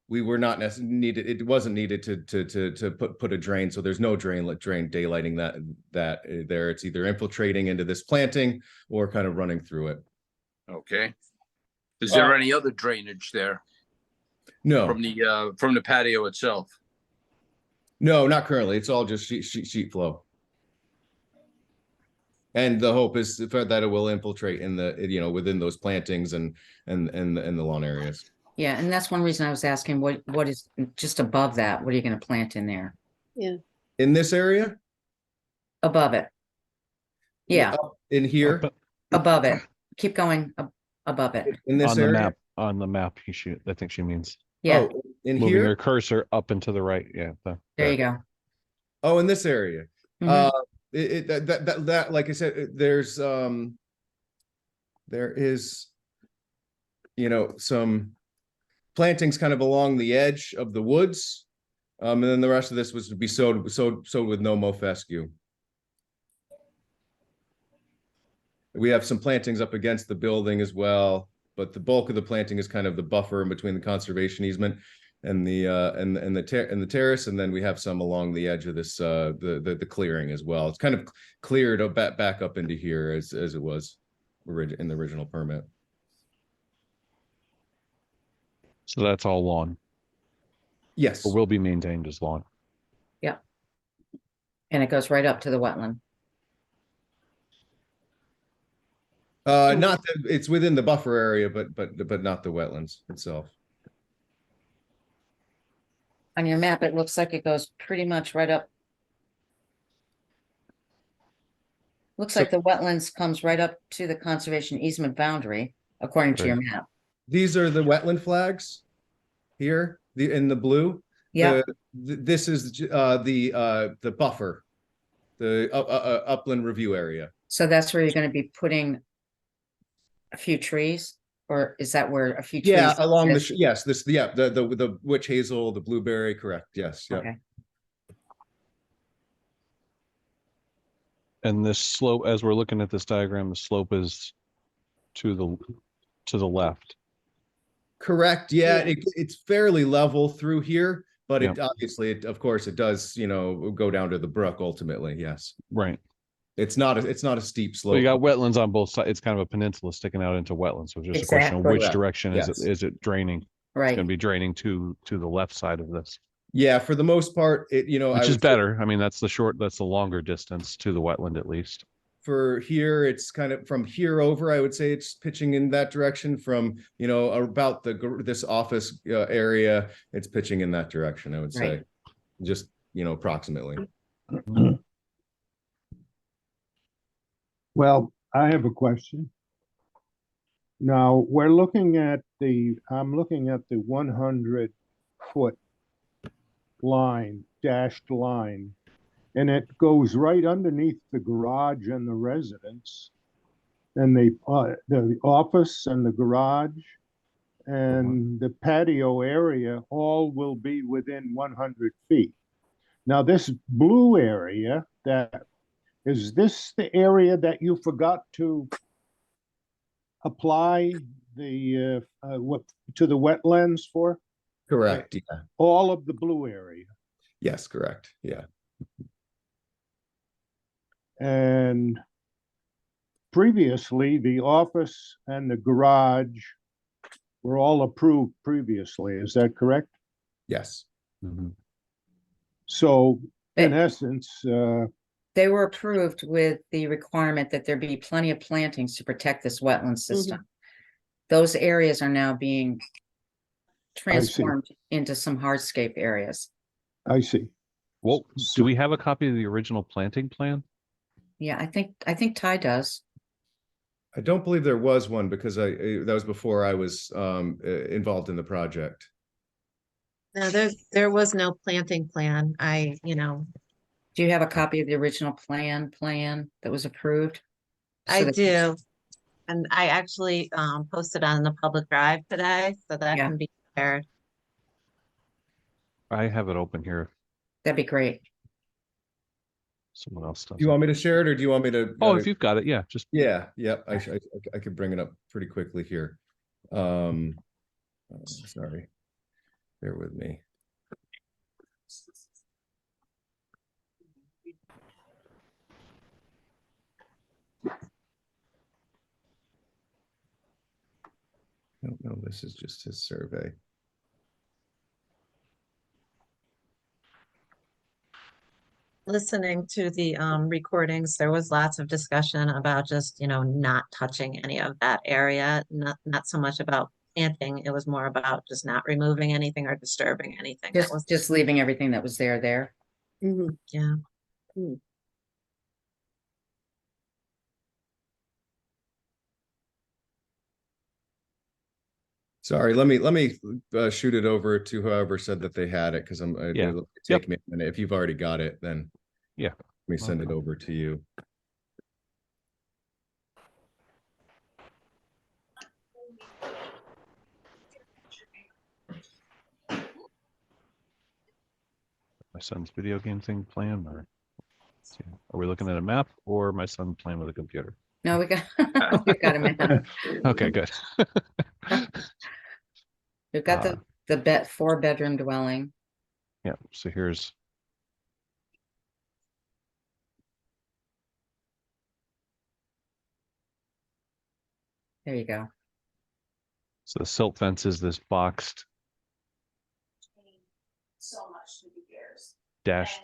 We were not necessarily needed. It wasn't needed to put a drain. So there's no drain daylighting that there. It's either infiltrating into this planting or kind of running through it. Okay. Is there any other drainage there No, from the patio itself? no, not currently. It's all just sheet flow. And the hope is that it will infiltrate in the within those plantings and the lawn areas. Yeah, and that's one reason I was asking what is just above that? What are you going to plant in there? Yeah. In this area? Above it. Yeah, In here? above it. Keep going above it. In this On the area? map, on the map, I think she means Yeah, Oh, in moving here? her cursor up and to the right. Yeah. there you go. Oh, in this area. Mhm. That like I said, there is some plantings kind of along the edge of the woods. And then the rest of this was to be sowed with no mow fescue. We have some plantings up against the building as well, but the bulk of the planting is kind of the buffer in between the conservation easement and the terrace, and then we have some along the edge of this the clearing as well. It's kind of cleared back up into here as it was in the original permit. So that's all lawn, Yes. or will be maintained as lawn. Yeah. And it goes right up to the wetland. Not that it's within the buffer area, but not the wetlands itself. On your map, it looks like it goes pretty much right up. Looks So- like the wetlands comes right up to the conservation easement boundary, according to your map. These are the wetland flags here, in the blue. Yeah, This is the buffer, the upland review area. so that's where you're gonna be putting a few trees, or is that where a few trees? Yeah, along is? the witch hazel, the blueberry, correct? Yes, yeah. Okay, And this slope, as we're looking at this diagram, the slope is to the left. Correct. Yeah, Yeah. it's fairly level through here, but Yeah. it obviously, of course, it does, go down to the brook ultimately. Yes, Right. it's not a steep So you slope. got wetlands on both sides. It's kind of a peninsula sticking out into wetlands. So just a question of Exactly. which Correct. direction Yes. is it draining? It's right. going to be draining to the left side of this, Yeah, for the most part, which is better. I mean, that's the longer distance to the wetland at least. For here, it's kind of from here over, I would say it's pitching in that direction. From about this office area, it's pitching in that direction, I would say. Right. Just approximately. Well, I have a question. Now, I'm looking at the 100-foot line, dashed line, and it goes right underneath the garage and the residence, and the office and the garage and the patio area all will be within 100 feet. Now, this blue area, is this the area that you forgot to apply the to the wetlands for? Correct. Yeah. All of the blue area. Yes. Correct. Yeah. And previously, the office and the garage were all approved previously. Is that correct? Yes. Mm-hmm. So in They- essence, They were approved with the requirement that there be plenty of plantings to protect this wetland system. Those areas are now being transformed into some hardscape areas. I see. Well, So- do we have a copy of the original planting plan? Yeah, I think Ty does. I don't believe there was one because that was before I was involved in the project. No, there was no planting plan. Do you have a copy of the original plan that was approved? So I that- do. And I actually posted on the public drive today, so that Yeah. can be shared. I have it open here. That'd be great. Someone else does. Do you want me to share it, or do you want me to? Oh, if you've got it, yeah, just Yeah, I could bring it up pretty quickly here. Sorry, bear with me. No, this is just his survey. Listening to the recordings, there was lots of discussion about just, not touching any of that area, not so much about planting. It was more about just not removing anything or disturbing anything. That was, Just leaving everything that was there. Mhm. yeah. Sorry, let me shoot it over to whoever said that they had it, because Yeah. it'll take me a minute. If you've already got it, then Yeah. let me send it over to you. my son's video game thing playing, or let's see, are we looking at a map or my son playing with a computer? No, we've got a map. Okay, good. We've got the 4-bedroom dwelling. Yeah, so here's, There you go. so the silt fence is this boxed dash,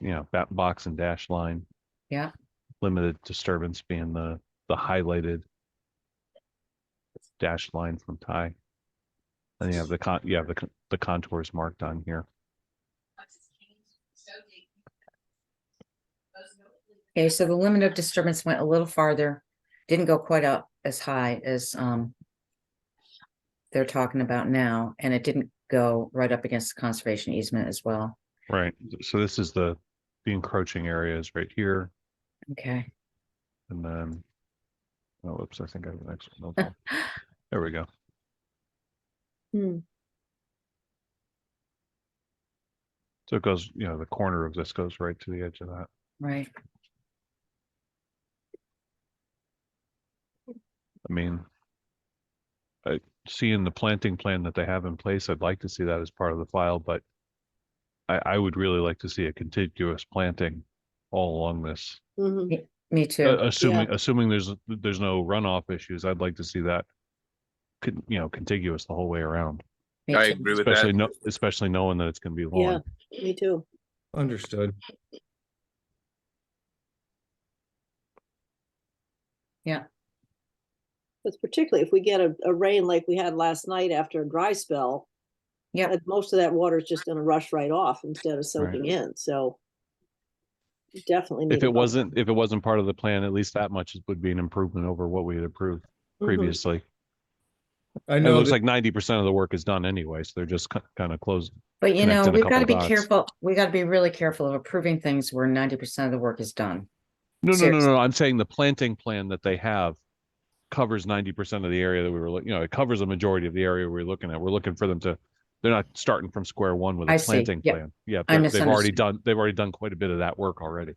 box and dash line. Yeah. Limited disturbance being the highlighted dash line from Ty. And you have the contours marked on here. Okay, so the limit of disturbance went a little farther, didn't go quite up as high as they're talking about now, and it didn't go right up against the conservation easement as well. Right. So this is the encroaching areas right here. Okay. And then, oh, whoops, I think I have the next one. No, there we go. So it goes, the corner of this goes right to the edge of that. Right. I mean, seeing the planting plan that they have in place, I'd like to see that as part of the file, but I would really like to see a contiguous planting all along this. Me too. Assuming there's no runoff issues, I'd like to see that, contiguous the whole way around. Me I too. agree with that. Especially knowing that it's going to be long. Yeah, me too. Understood. Yeah. Because particularly if we get a rain like we had last night after a dry spell, Yeah. most of that water is just going to rush right off instead of soaking in. So definitely need If it wasn't part of the plan, at least that much would be an improvement over what we had approved previously. I And it know looks that- like 90% of the work is done anyway, so they're just kind of closed. But connecting a we've got to couple be dots. careful. We got to be really careful of approving things where 90% of the work is done. No. I'm saying the planting plan that they have covers 90% of the area that we were looking, it covers a majority of the area we're looking at. We're looking for them to, they're not starting from square one with a I see. planting Yep. plan. Yeah, I they've already misunderstood. done quite a bit of that work already.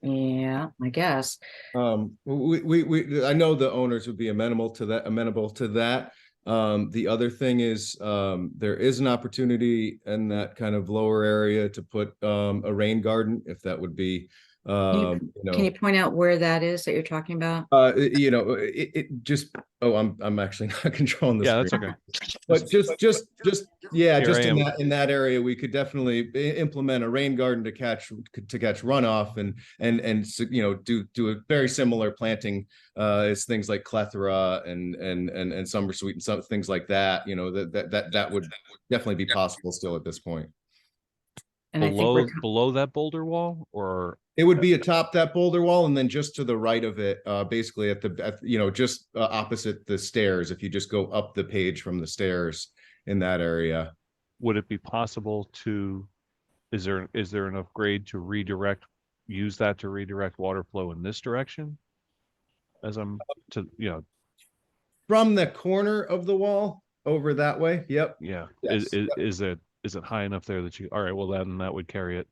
Yeah, I guess. I know the owners would be amenable to that. The other thing is, there is an opportunity in that kind of lower area to put a rain garden, if that would be, Can you point out where that is that you're talking about? it just, I'm actually not controlling the Yeah, screen. that's okay. But just yeah, Here just I in am. that area, we could definitely implement a rain garden to catch runoff and do a very similar planting as things like clethra and summersweet and some things like that. That would definitely be possible still at this point. And I think Below that boulder wall, or it would be atop that boulder wall, and then just to the right of it, basically just opposite the stairs. If you just go up the page from the stairs in that area, would it be possible to? Is there enough grade to use that to redirect water flow in this direction? As I'm from the corner of the wall over that way. Yep. Yeah. Yes. Is it high enough there that all right, well then that would carry it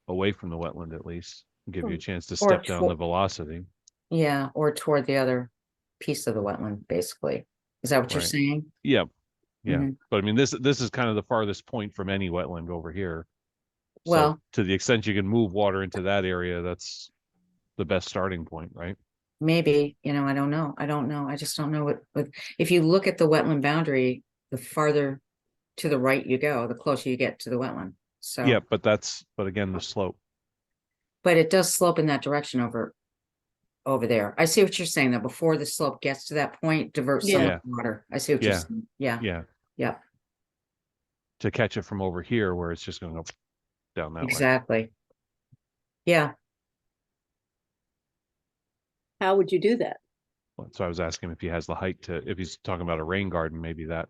away from the wetland at least, give you a chance to step down the velocity. Yeah, or toward the other piece of the wetland, basically. Is that what you're Right. saying? Yeah. Mhm. But I mean, this is kind of the farthest point from any wetland over here. So Well, to the extent you can move water into that area, that's the best starting point, right? maybe, I don't know. I just don't know what if you look at the wetland boundary, the farther to the right you go, the closer you get to the wetland. So Yeah, but again, the slope. but it does slope in that direction over there. I see what you're saying, though. Before the slope gets to that point, divert some Yeah. of the water. I see what you're saying. Yeah. Yeah. To catch it from over here where it's just going to go down that way. Exactly. Yeah. How would you do that? So I was asking if he has the height if he's talking about a rain garden, maybe that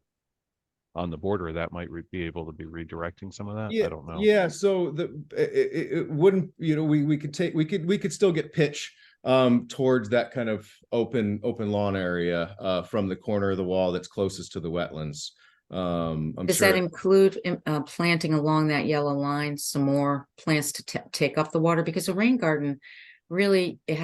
on the border, that might be able to be redirecting some of that. Yeah, I don't know. Yeah, so it wouldn't, we could still get pitch towards that kind of open lawn area from the corner of the wall that's closest to the wetlands. I'm Does sure. that include planting along that yellow line, some more plants to take up the water? Because a rain garden, really, you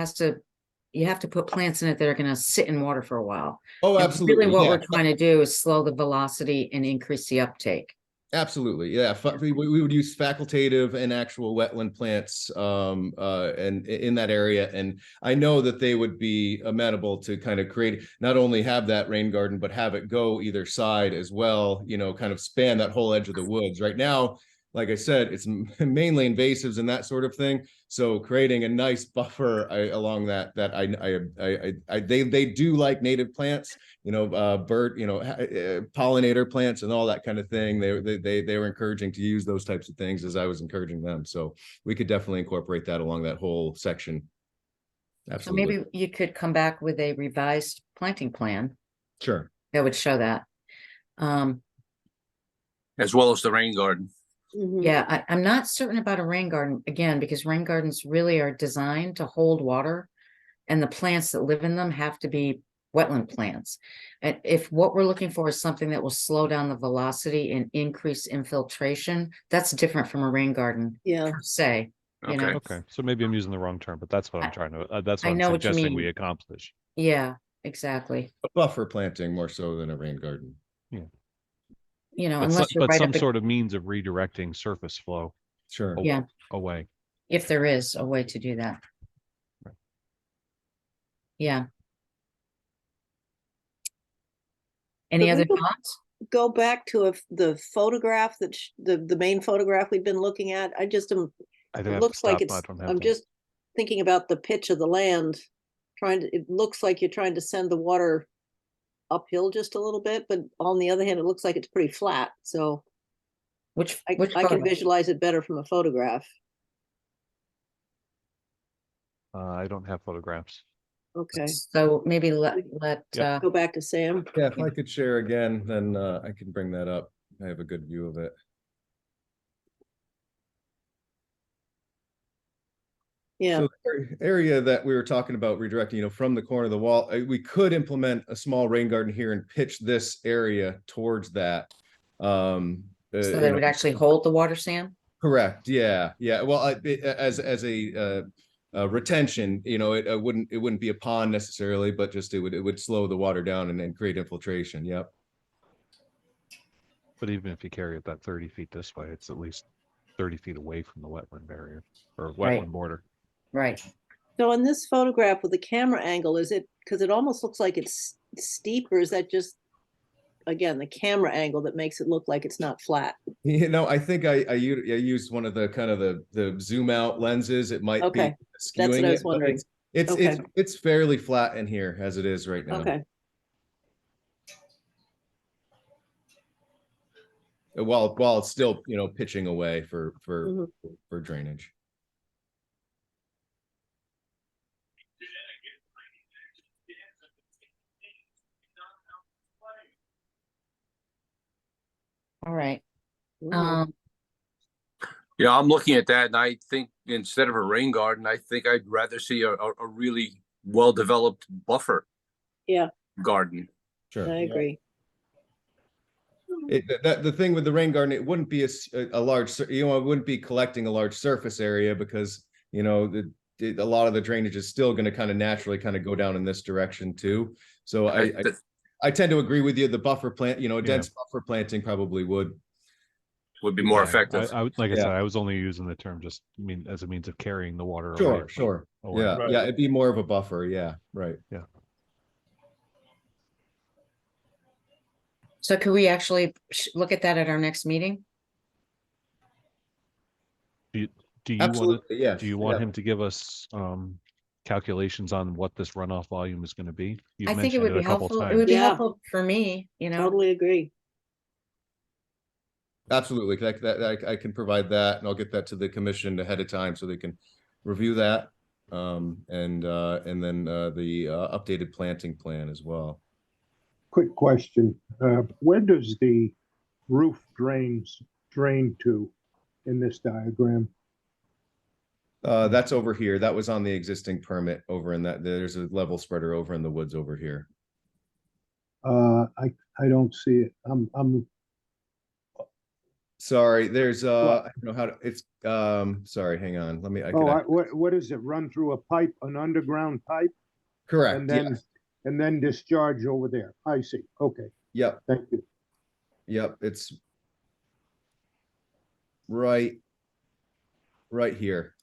have to put plants in it that are gonna sit in water for a while. Oh, And absolutely. really what Yeah. we're trying to do is slow the velocity and increase the uptake. Absolutely, yeah. We would use facultative and actual wetland plants, and in that area. And I know that they would be amenable to kind of create, not only have that rain garden, but have it go either side as well. You know, kind of span that whole edge of the woods. Right now, like I said, it's mainly invasives and that sort of thing. So creating a nice buffer along that they do like native plants. You know, bird, you know, pollinator plants and all that kind of thing. They were encouraging to use those types of things as I was encouraging them. So we could definitely incorporate that along that whole section. So Absolutely. maybe you could come back with a revised planting plan Sure. that would show that. As well as the rain garden. Mhm. Yeah, I'm not certain about a rain garden, again, because rain gardens really are designed to hold water, and the plants that live in them have to be wetland plants. And if what we're looking for is something that will slow down the velocity and increase infiltration, that's different from a rain garden Yeah. per se, you know? Okay, so maybe I'm using the wrong term, but that's what I'm I- trying to, that's I what I'm know what you suggesting we mean. accomplish. Yeah, exactly. A buffer planting more so than a rain garden. You know, But, unless you're right some up, ag- sort of means of redirecting surface flow Sure. yeah, away. if there is a way to do that. Right. Yeah. Any But other we will thoughts? go back to the photograph that the main photograph we've been looking at. I just am, I think I it have to looks like stop it's, Matt from I'm having. just thinking about the pitch of the land, it looks like you're trying to send the water uphill just a little bit, but on the other hand, it looks like it's pretty flat. So Which I photo? can visualize it better from a photograph. I don't have photographs. Okay, So maybe let, Yep. go back to Sam. Yeah, if I could share again, then I can bring that up. I have a good view of it. Yeah, So the area that we were talking about redirecting, you know, from the corner of the wall, we could implement a small rain garden here and pitch this area towards that. so you they know, would actually hold the water, Sam? correct. Yeah, yeah. Well, as a retention, you know, it wouldn't be a pond necessarily, but just it would slow the water down and then create infiltration. Yep. But even if you carry it that 30 feet this way, it's at least 30 feet away from the wetland barrier or wetland Right. border. Right. so in this photograph with the camera angle, is it, because it almost looks like it's steep, or is that just, again, the camera angle that makes it look like it's not flat? You know, I think I used one of the kind of the zoom out lenses. It might Okay, be that's what skewing I was it, but wondering. it's Okay. it's fairly flat in here as it is right now. Okay, While it's still, you know, pitching away for Mhm. for drainage. All right. Mhm. Yeah, I'm looking at that and I think instead of a rain garden, I think I'd rather see a really well-developed buffer Yeah, garden. Sure. I agree. The thing with the rain garden, it wouldn't be a large, you know, it wouldn't be collecting a large surface area because, you know, a lot of the drainage is still going to kind of naturally kind of go down in this direction too. So I tend to agree with you. The buffer plant, you know, a dense buffer planting probably would be more Yeah, effective. like I Yeah. said, I was only using the term just as a means of carrying the water away. Sure, from- sure. away. Yeah, Right. yeah, it'd be more of a buffer. Yeah, right. So could we actually look at that at our next meeting? Do you want to, Absolutely, yes. do you want yeah. him to give us calculations on what this runoff volume is going to be? You've I think it mentioned would be a couple helpful. It times. would be Yeah. helpful for me, you know. Totally agree. Absolutely. I can provide that and I'll get that to the commission ahead of time so they can review that. And then the updated planting plan as well. Quick question. Where does the roof drain to in this diagram? That's over here. That was on the existing permit over in that, there's a level spreader over in the woods over here. I don't see it. I'm Sorry, there's, What? I don't know how to, it's, sorry, hang on, let me, I Oh, could, what is it? Run through a pipe, an underground pipe, and correct, then, yes, and then discharge over there? I see. Okay, yep, thank you. yep, it's right here.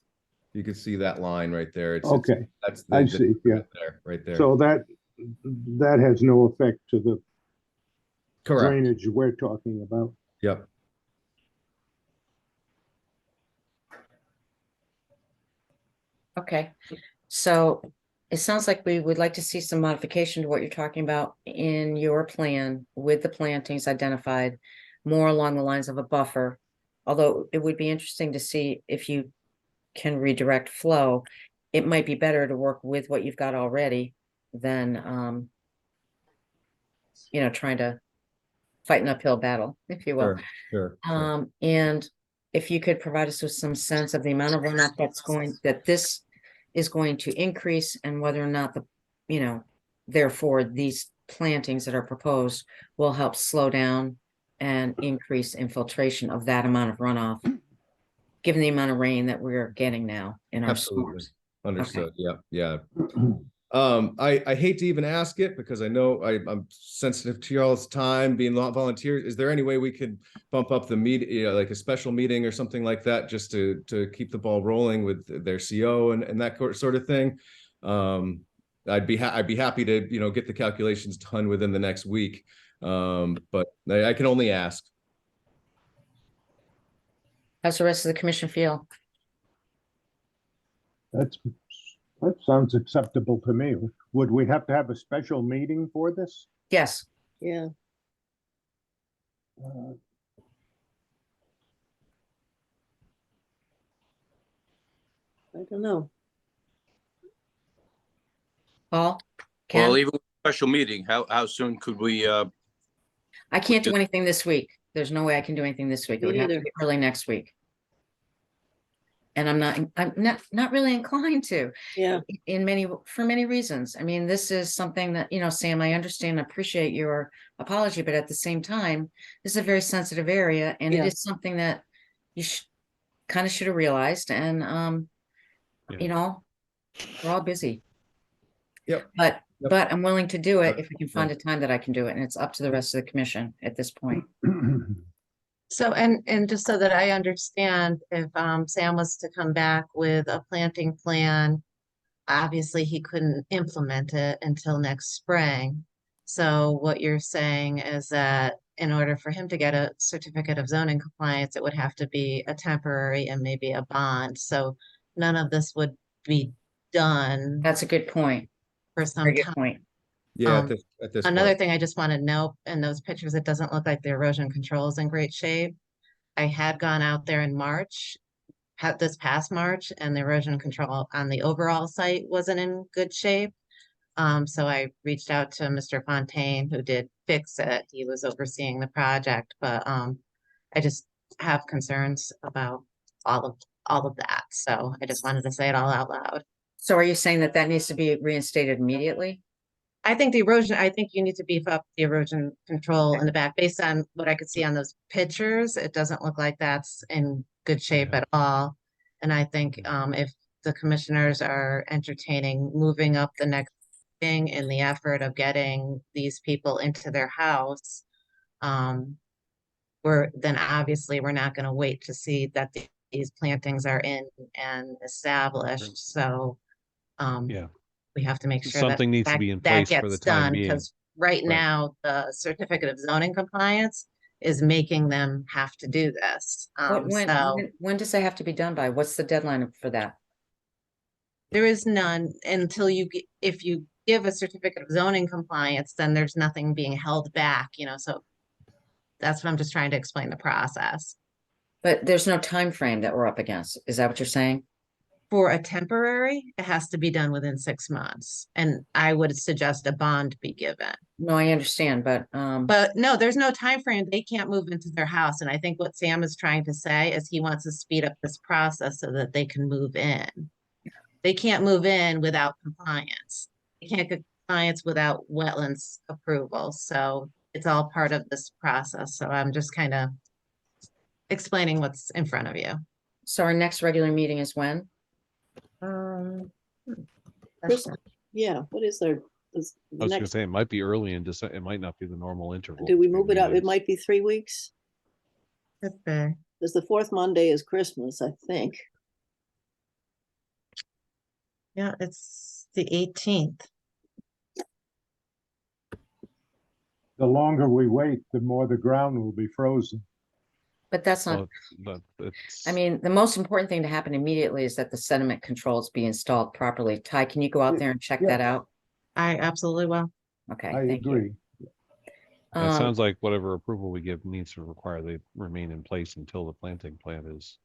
You can see that line right there. Okay, That's I see, yeah. right there. So that has no effect to the Correct, drainage we're talking about. yep, Okay, so it sounds like we would like to see some modification to what you're talking about in your plan with the plantings identified, more along the lines of a buffer. Although it would be interesting to see if you can redirect flow. It might be better to work with what you've got already than, trying to fight an uphill battle, if you will. sure. And if you could provide us with some sense of the amount of runoff that this is going to increase, and whether or not therefore these plantings that are proposed will help slow down and increase infiltration of that amount of runoff, given the amount of rain that we're getting now in our Absolutely. storms. Understood, yeah. I hate to even ask it because I know I'm sensitive to y'all's time being volunteers. Is there any way we could bump up the like a special meeting or something like that, just to keep the ball rolling with their CO and that sort of thing? I'd be happy to, get the calculations done within the next week. But I can only ask. How's the rest of the commission feel? That sounds acceptable to me. Would we have to have a special meeting for this? Yes, Yeah, Uh, I don't know. Paul, Well, Ken, even with a special meeting, how soon could we, I can't do just- anything this week. There's no way I can do anything this week. It Me would have to neither. be early next week. And I'm not really inclined to. Yeah, For many reasons. I mean, this is something that, Sam, I understand, and appreciate your apology, but at the same time, this is a very sensitive area, and it Yeah. is something that you kind of should have realized, and, Yeah. we're all busy. Yep. But, Yep. but I'm willing to do it if we can find Yeah. a time that I can do it, and it's up to the rest of the commission at this point. So, and just so that I understand, if Sam was to come back with a planting plan, obviously he couldn't implement it until next spring. So what you're saying is that in order for him to get a certificate of zoning compliance, it would have to be a temporary and maybe a bond. So none of this would be done That's a good point. for some Very good time. point. Yeah, Um, at this Another point. thing I just want to note, in those pictures, it doesn't look like the erosion control is in great shape. I had gone out there in March, this past March, and the erosion control on the overall site wasn't in good shape. So I reached out to Mr. Fontaine, who did fix it. He was overseeing the project, but I just have concerns about all of that. So I just wanted to say it all out loud. So are you saying that needs to be reinstated immediately? I think you need to beef up the erosion control in the back. Based on what I could see on those pictures, it doesn't look like that's in good shape Yeah. at all. And I think if the commissioners are entertaining moving up the next thing in the effort of getting these people into their house, then obviously we're not going to wait to see that these plantings are in and established. So Yeah. we have to make sure Something needs to that be in that place for gets the time done, being. because right Right. now, the certificate of zoning compliance is making them have to do this. When does that have to be done by? What's the deadline for that? There is none until if you give a certificate of zoning compliance, then there's nothing being held back, so that's what I'm just trying to explain the process. But there's no time frame that we're up against. Is that what you're saying? For a temporary, it has to be done within 6 months, and I would suggest a bond be given. No, I understand, but No, there's no time frame. They can't move into their house. And I think what Sam is trying to say is he wants to speed up this process so that they can move in. They can't move in without compliance. They can't get compliance without wetlands approval. So it's all part of this process. So I'm just kind of explaining what's in front of you. So our next regular meeting is when? Um, Chris- Yeah, what is there? I was gonna say, it might be early in December, it might not be the normal interval. Do we between move it up? It meetings. might be 3 weeks, could be. because the fourth Monday is Christmas, I think. Yeah, it's the 18th. The longer we wait, the more the ground will be frozen. But that's not, Well, but it's. I mean, the most important thing to happen immediately is that the sediment controls be installed properly. Ty, can you go out there and check Yeah. that out? I absolutely will. Okay, I thank you. agree. It sounds like whatever approval we give needs to require they remain in place until the planting plan is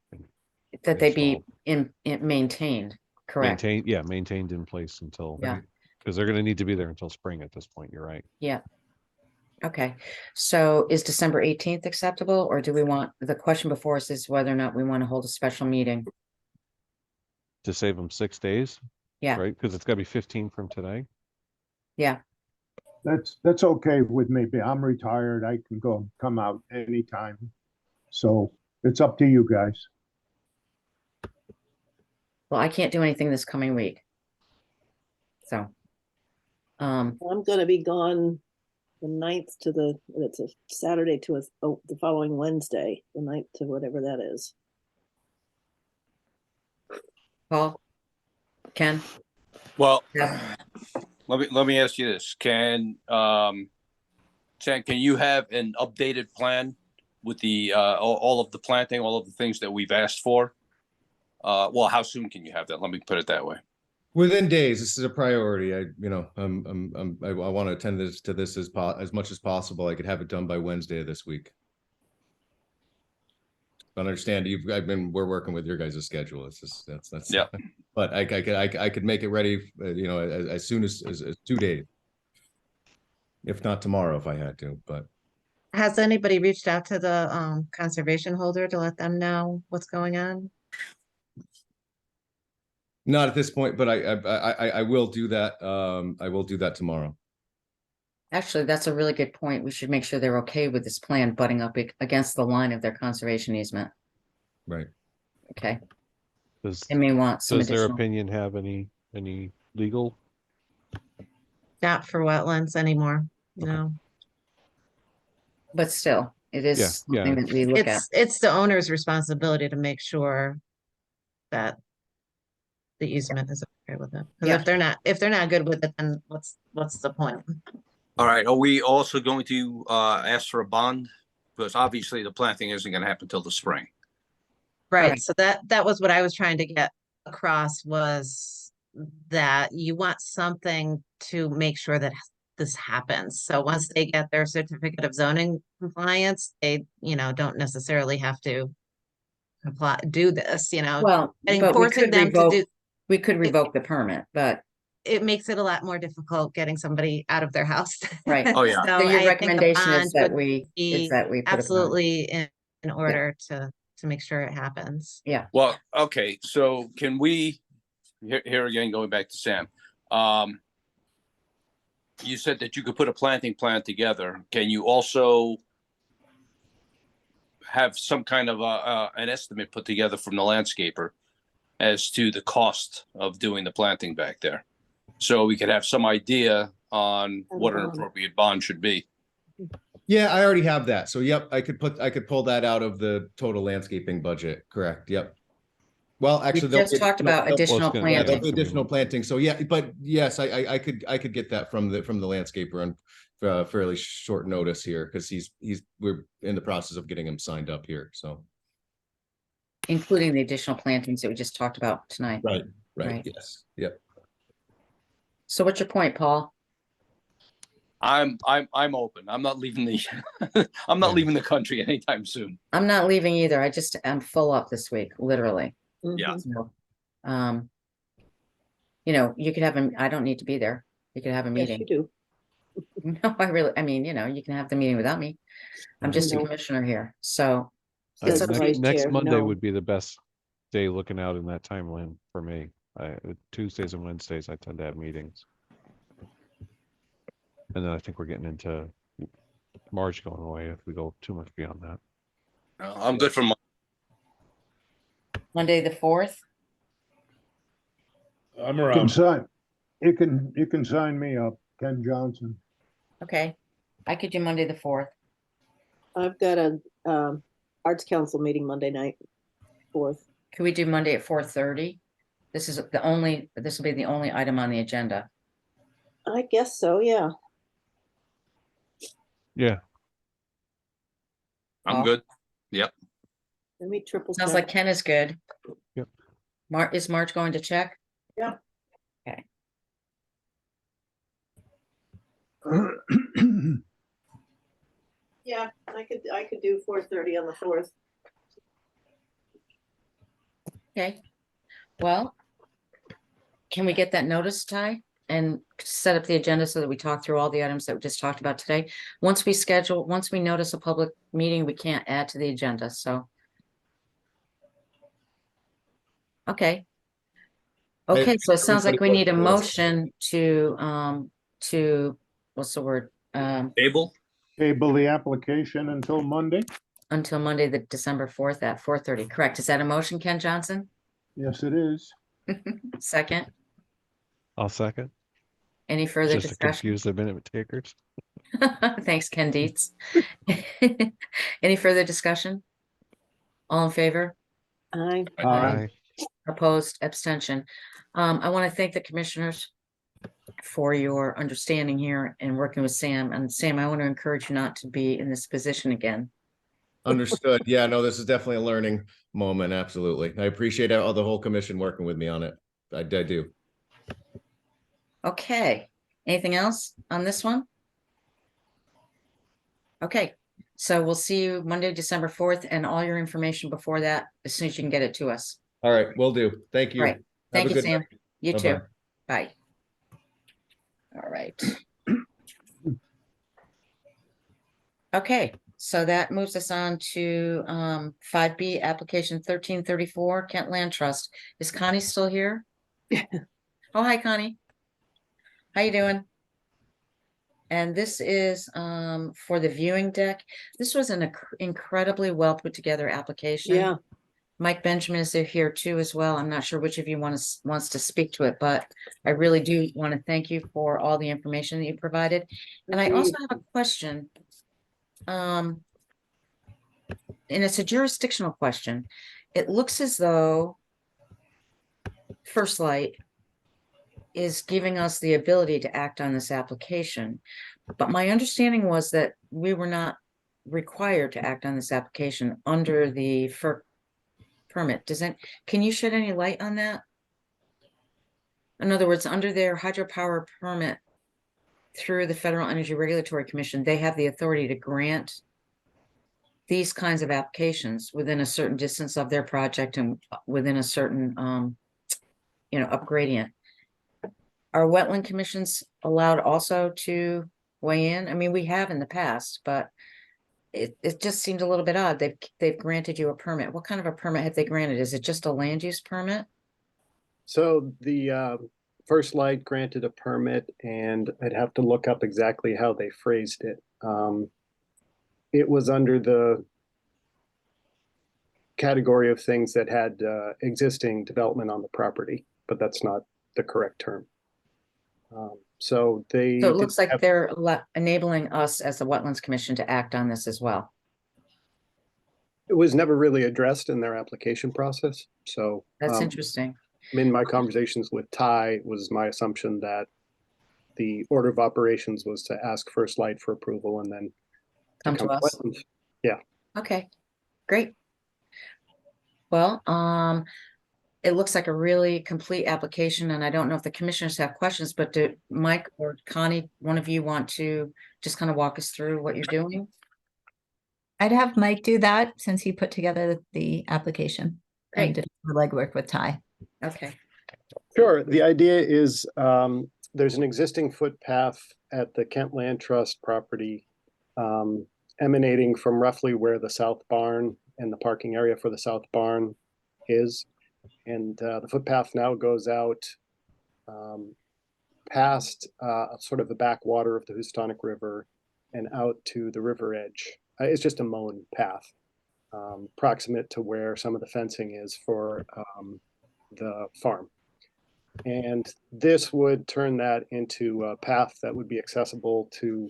That they be installed. maintained, correct? maintained in place until. Yeah. Because they're gonna need to be there until spring at this point, you're right. Yeah. Okay, so is December 18th acceptable, or do we want, the question before us is whether or not we want to hold a special meeting? To save them 6 days, Yeah, right? Because it's gotta be 15 from today. yeah, That's okay with me. I'm retired. I can come out anytime. So it's up to you guys. well, I can't do anything this coming week. So. I'm gonna be gone the 9th to it's a Saturday to the following Wednesday, the 9th to whatever that is. Paul? Ken? Well, Yeah. let me ask you this. Can you have an updated plan with the all of the planting, all of the things that we've asked for? Well, how soon can you have that? Let me put it that way. Within days, this is a priority. I want to attend to this as much as possible. I could have it done by Wednesday of this week. I understand we're working with your guys' schedule. It's just that's Yeah. But I could make it ready, as soon as 2 days, if not tomorrow, if I had to. But Has anybody reached out to the conservation holder to let them know what's going on? not at this point. But I will do that. I will do that tomorrow. Actually, that's a really good point. We should make sure they're okay with this plan butting up against the line of their conservation easement. Right. Okay, Does they may want some does their additional, opinion have any legal? Not for wetlands anymore. No. but still, it is Yeah, something that we look at. It's the owner's responsibility to make sure that the easement is okay with it. Because Yeah. if they're not good with it, then what's the point? All right. Are we also going to ask for a bond? Because obviously the planting isn't going to happen until the spring. Right. Right. So that was what I was trying to get across, was that you want something to make sure that this happens. So once they get their certificate of zoning compliance, they, don't necessarily have to do this, Well, and but forcing them to do, we could revoke the permit, but, it makes it a lot more difficult getting somebody out of their house. Right. Oh, yeah. so your I think a recommendation bond is that would we be put a bond. absolutely in order to make sure it happens. Yeah, Well, okay. So can we, here again, going back to Sam, you said that you could put a planting plan together. Can you also have some kind of an estimate put together from the landscaper as to the cost of doing the planting back there? So we could have some idea on what an appropriate bond should be. Yeah, I already have that. So yep, I could pull that out of the total landscaping budget. Correct. Yep. Well, we actually, just talked about additional gonna- yeah, planting. additional planting. So yeah, but yes, I could get that from the landscaper on fairly short notice here, because we're in the process of getting him signed up here. So Including the additional plantings that we just talked about tonight. right. Right. Yes. Yep. So what's your point, Paul? I'm open. I'm not leaving I'm not leaving the country anytime soon. I'm not leaving either. I'm full up this week, literally. Yeah. So, you could have I don't need to be there. You could have a Yes, meeting. you do. No, you can have the meeting without me. I'm just a No. commissioner here, so. Says It's the up to vice you. Next chair, Monday no. would be the best day looking out in that timeline for me. Tuesdays and Wednesdays, I tend to have meetings. And then I think we're getting into March going away if we go too much beyond that. I'm good for Monday, the 4th? I'm You can around. sign, you can sign me up, Ken Johnson. Okay, I could do Monday, the 4th. I've got a Arts Council meeting Monday night, 4th. Could we do Monday at 4:30? This will be the only item on the agenda. I guess so, yeah. Yeah. I'm Paul? good. Yep. Let me triple Sounds check. like Ken is good. Yep. Is March going to check? Yeah. Okay. Yeah, I could do 4:30 on the 4th. Okay, well, can we get that notice, Ty? And set up the agenda so that we talk through all the items that we just talked about today? Once we notice a public meeting, we can't add to the agenda, so. Okay. Okay, so it sounds like we need a motion to, what's the word? Abel? Table the application until Monday? Until Monday, the December 4th at 4:30, correct? Is that a motion, Ken Johnson? Yes, it is. Second, I'll second. any further Just to discussion? confuse the minute takers. Thanks, Ken Dietz. Any further discussion? All in favor? I Aye. Opposed, abstention. I want to thank the commissioners for your understanding here and working with Sam. And Sam, I want to encourage you not to be in this position again. Understood. Yeah, no, this is definitely a learning moment. Absolutely. I appreciate all the whole commission working with me on it. I do. Okay, anything else on this one? Okay, so we'll see you Monday, December 4th, and all your information before that, as soon as you can get it to us. All right, will do. Thank you. All right, Have thank a you, good Sam. night. You Bye-bye. too. Bye. All right. Okay, so that moves us on to 5B, application 1334, Kent Land Trust. Is Connie still here? Oh, hi, Connie. How you doing? And this is for the viewing deck. This was an incredibly well put together application. Yeah, Mike Benjamin is here too as well. I'm not sure which of you wants to speak to it, but I really do want to thank you for all the information that you provided. And I also have a question. And it's a jurisdictional question. It looks as though First Light is giving us the ability to act on this application. But my understanding was that we were not required to act on this application under the FERC permit. Can you shed any light on that? In other words, under their hydropower permit through the Federal Energy Regulatory Commission, they have the authority to grant these kinds of applications within a certain distance of their project and within a certain, upgradient. Are wetland commissions allowed also to weigh in? I mean, we have in the past, but it just seemed a little bit odd. They've granted you a permit. What kind of a permit have they granted? Is it just a land use permit? So the First Light granted a permit, and I'd have to look up exactly how they phrased it. It was under the category of things that had existing development on the property, but that's not the correct term. So it looks like they're enabling us as the Wetlands Commission to act on this as well. It was never really addressed in their application process. So That's interesting. in my conversations with Ty, it was my assumption that the order of operations was to ask First Light for approval and then Come to us. Wetlands. Yeah. Okay, great. Well, it looks like a really complete application, and I don't know if the commissioners have questions, but do Mike or Connie, one of you want to just kind of walk us through what you're doing? I'd have Mike do that since he put together the application and Great. did the legwork with Ty. Okay, Sure. The idea is there's an existing footpath at the Kent Land Trust property emanating from roughly where the south barn and the parking area for the south barn is. And the footpath now goes out past sort of the backwater of the Houstonic River and out to the river edge. It's just a mown path. proximate to where some of the fencing is for the farm. And this would turn that into a path that would be accessible to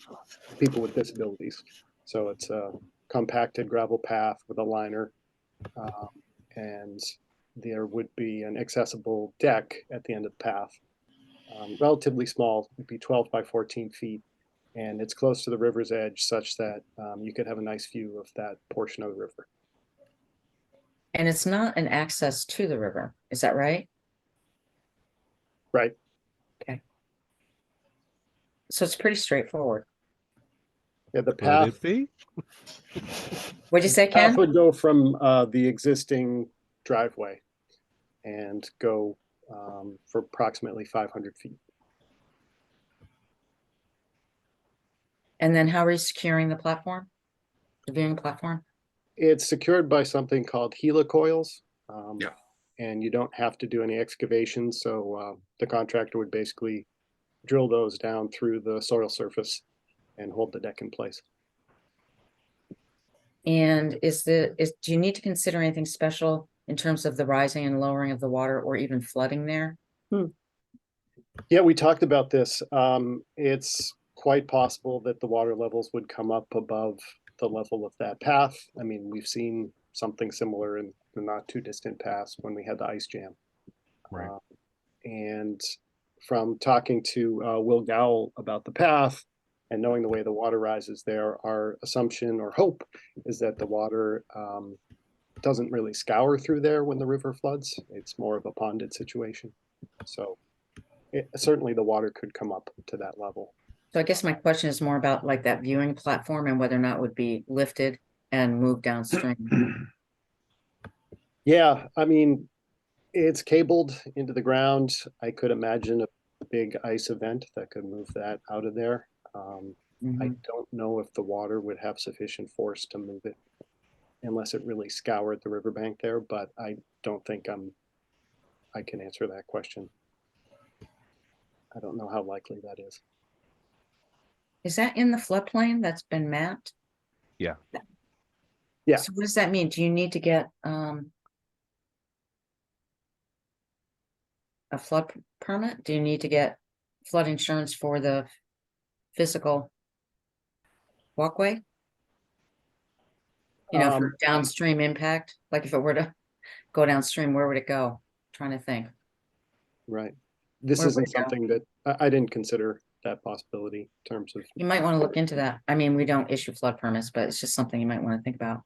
people with disabilities. So it's a compacted gravel path with a liner, and there would be an accessible deck at the end of the path. Relatively small, it'd be 12 by 14 feet, and it's close to the river's edge such that you could have a nice view of that portion of the river. And it's not an access to the river, is that right? Right. So it's pretty straightforward. Yeah, the Could path, it be? What'd you say, path Ken? would go from the existing driveway and go for approximately 500 feet. And then how are you securing the platform? The viewing platform? It's secured by something called helicoils. Yeah. And you don't have to do any excavation. So the contractor would basically drill those down through the soil surface and hold the deck in place. And do you need to consider anything special in terms of the rising and lowering of the water or even flooding there? Yeah, we talked about this. It's quite possible that the water levels would come up above the level of that path. I mean, we've seen something similar in the not too distant past when we had the ice jam. Right. And from talking to Will Gowell about the path and knowing the way the water rises there, our assumption or hope is that the water doesn't really scour through there when the river floods. It's more of a ponded situation. So certainly the water could come up to that level. So I guess my question is more about like that viewing platform and whether or not it would be lifted and moved downstream. Yeah, I mean, it's cabled into the ground. I could imagine a big ice event that could move that out of there. I Mhm. don't know if the water would have sufficient force to move it unless it really scoured the riverbank there, but I don't think I can answer that question. I don't know how likely that is. Is that in the floodplain that's been mapped? Yeah. Yeah. So what does that mean? Do you need to get a flood permit? Do you need to get flood insurance for the physical walkway? You know, for downstream impact, like if it were to go downstream, where would it go? Trying to think. Right. This Where would isn't it go? something that I didn't consider that possibility in terms of. You might want to look into that. I mean, we don't issue flood permits, but it's just something you might want to think about.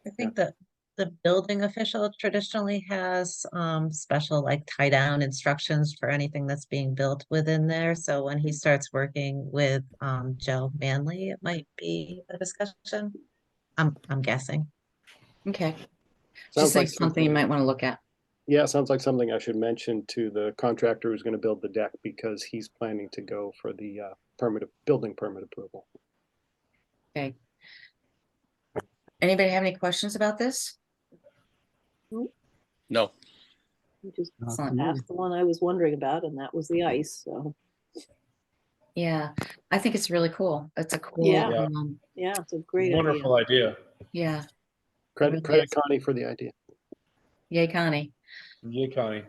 I think that the building official traditionally has special like tie down instructions for anything that's being built within there. So when he starts working with Joe Manley, it might be a discussion. I'm guessing. Okay. Sounds Just like like something you might want to look at. Yeah, sounds like something I should mention to the contractor who's going to build the deck because he's planning to go for the building permit approval. Okay. Anybody have any questions about this? No. You just Excellent. asked the one I was wondering about, and that was the ice. So Yeah, I think it's really cool. It's a cool, Yeah. yeah, it's a great Wonderful idea. yeah. Credit Connie for the idea. Yay, Connie. Yay, Connie.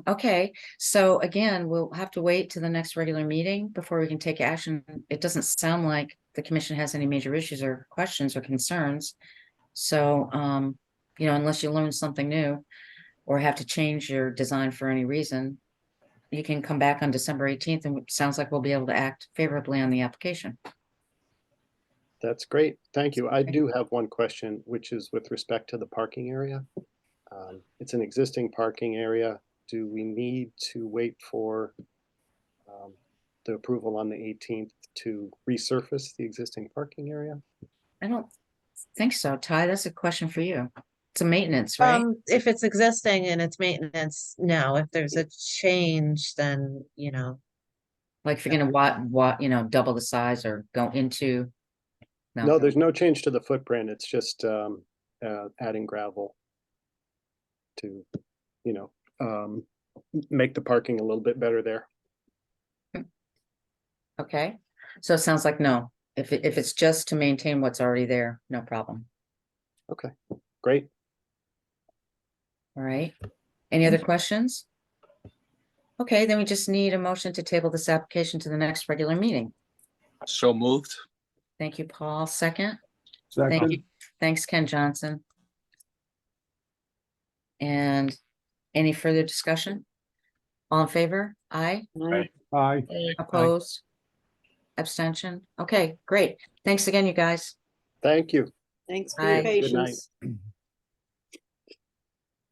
Okay, so again, we'll have to wait to the next regular meeting before we can take action. It doesn't sound like the commission has any major issues or questions or concerns. So, you know, unless you learn something new or have to change your design for any reason, you can come back on December 18th and it sounds like we'll be able to act favorably on the application. That's great. Thank you. I do have one question, which is with respect to the parking area. It's an existing parking area. Do we need to wait for the approval on the 18th to resurface the existing parking area? I don't think so. Ty, that's a question for you. It's a maintenance, right? If it's existing and it's maintenance, no. If there's a change, then Like if you're gonna you know, double the size or go into. No, there's no change to the footprint. It's just adding gravel to, you know, make the parking a little bit better there. Okay, so it sounds like no. If it's just to maintain what's already there, no problem. Okay, great. All right. Any other questions? Okay, then we just need a motion to table this application to the next regular meeting. So moved. Thank you, Paul. Second. Thank you. Second, Thanks, Ken Johnson. And any further discussion? All in favor? Aye. Aye. aye. Opposed? Abstention? Okay, great. Thanks again, you guys. Thank you. Thanks for your Aye. Good night. patience.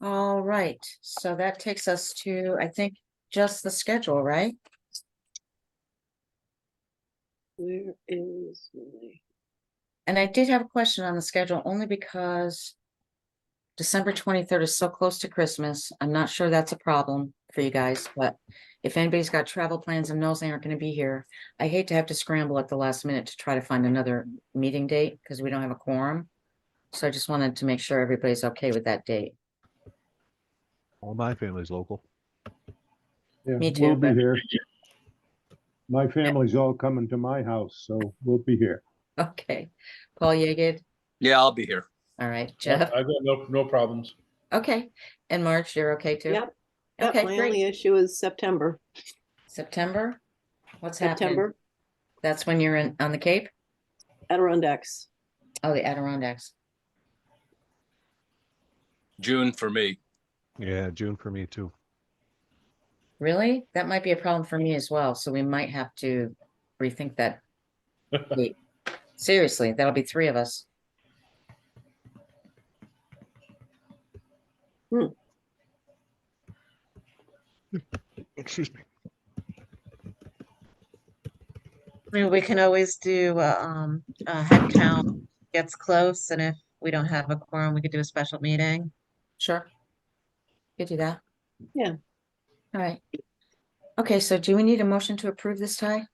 All right, so that takes us to, I think, just the schedule, right? Where is my? And I did have a question on the schedule only because December 23rd is so close to Christmas. I'm not sure that's a problem for you guys, but if anybody's got travel plans and knows they aren't going to be here, I hate to have to scramble at the last minute to try to find another meeting date because we don't have a quorum. So I just wanted to make sure everybody's okay with that date. All my family's local. Yeah, Me we'll too, be but- here. My family's all coming to my house, so we'll be here. Okay. Paul Yeager. Yeah, I'll be here. All right, Yep, Jeff. I've got no problems. Okay. And March, you're okay too? Yep. Yep, Okay, my great. only issue is September. September? What's happening? September, That's when you're in on the Cape? Adirondacks. Oh, the Adirondacks. June for me. Yeah, June for me too. Really? That might be a problem for me as well, so we might have to rethink that date. Seriously, that'll be 3 of us. Excuse me. I mean, we can always do a head count gets close, and if we don't have a quorum, we could do a special meeting. Sure. Could do that. Yeah. All right. Okay, so do we need a motion to approve this, Ty?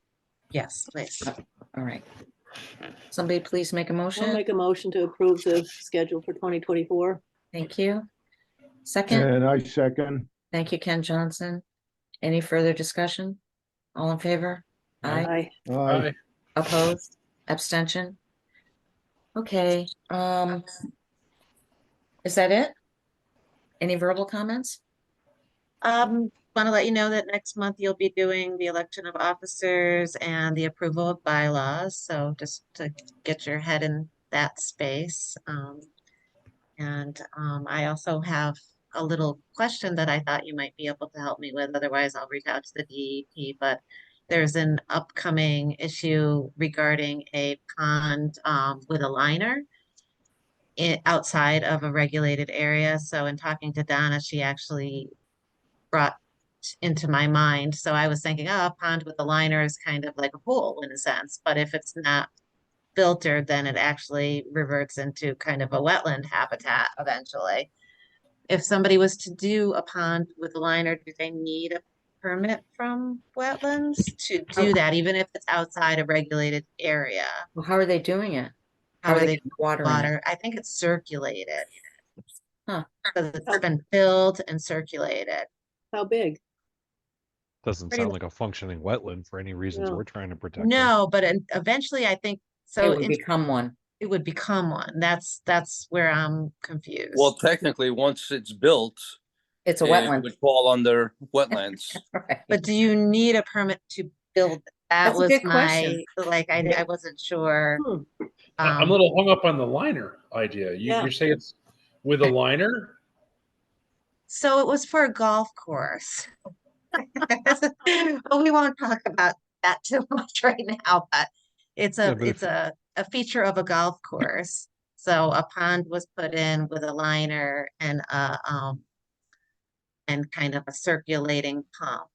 Yes, please. All right. Somebody please make a I'll motion. make a motion to approve the schedule for 2024. Thank you. Second, And I second, thank you, Ken Johnson. Any further discussion? All in favor? Aye. Aye. aye. Opposed? Abstention? Okay, is that it? Any verbal comments? Want to let you know that next month you'll be doing the election of officers and the approval of bylaws. So just to get your head in that space. I also have a little question that I thought you might be able to help me with. Otherwise, I'll reach out to the DEP. But there's an upcoming issue regarding a pond with a liner outside of a regulated area. So in talking to Donna, she actually brought into my mind. So I was thinking, oh, a pond with a liner is kind of like a pool in a sense. But if it's not filtered, then it actually reverts into kind of a wetland habitat eventually. If somebody was to do a pond with a liner, do they need a permit from wetlands to do that, even if it's outside a regulated area? Well, how are they doing it? How are they getting water in it? water? I think it's circulated. Huh. Because it's been filled and circulated. How big? Doesn't Pretty sound like a functioning wetland for any reasons No. we're trying to protect. them. No, but eventually I think It so. would become one. It would become one. That's where I'm confused. Well, technically, once it's built, It's a it wetland. would fall under wetlands. Right. But do you need a permit to build it? That That's a was good my, question. like, I wasn't sure. Hmm. I'm a Um, little hung up on the liner idea. Yeah. You say it's with a liner? So it was for a golf course. But we won't talk about that too much right now, but it's Yeah, a but it's a feature of a golf course. So a pond was put in with a liner and and kind of a circulating pump.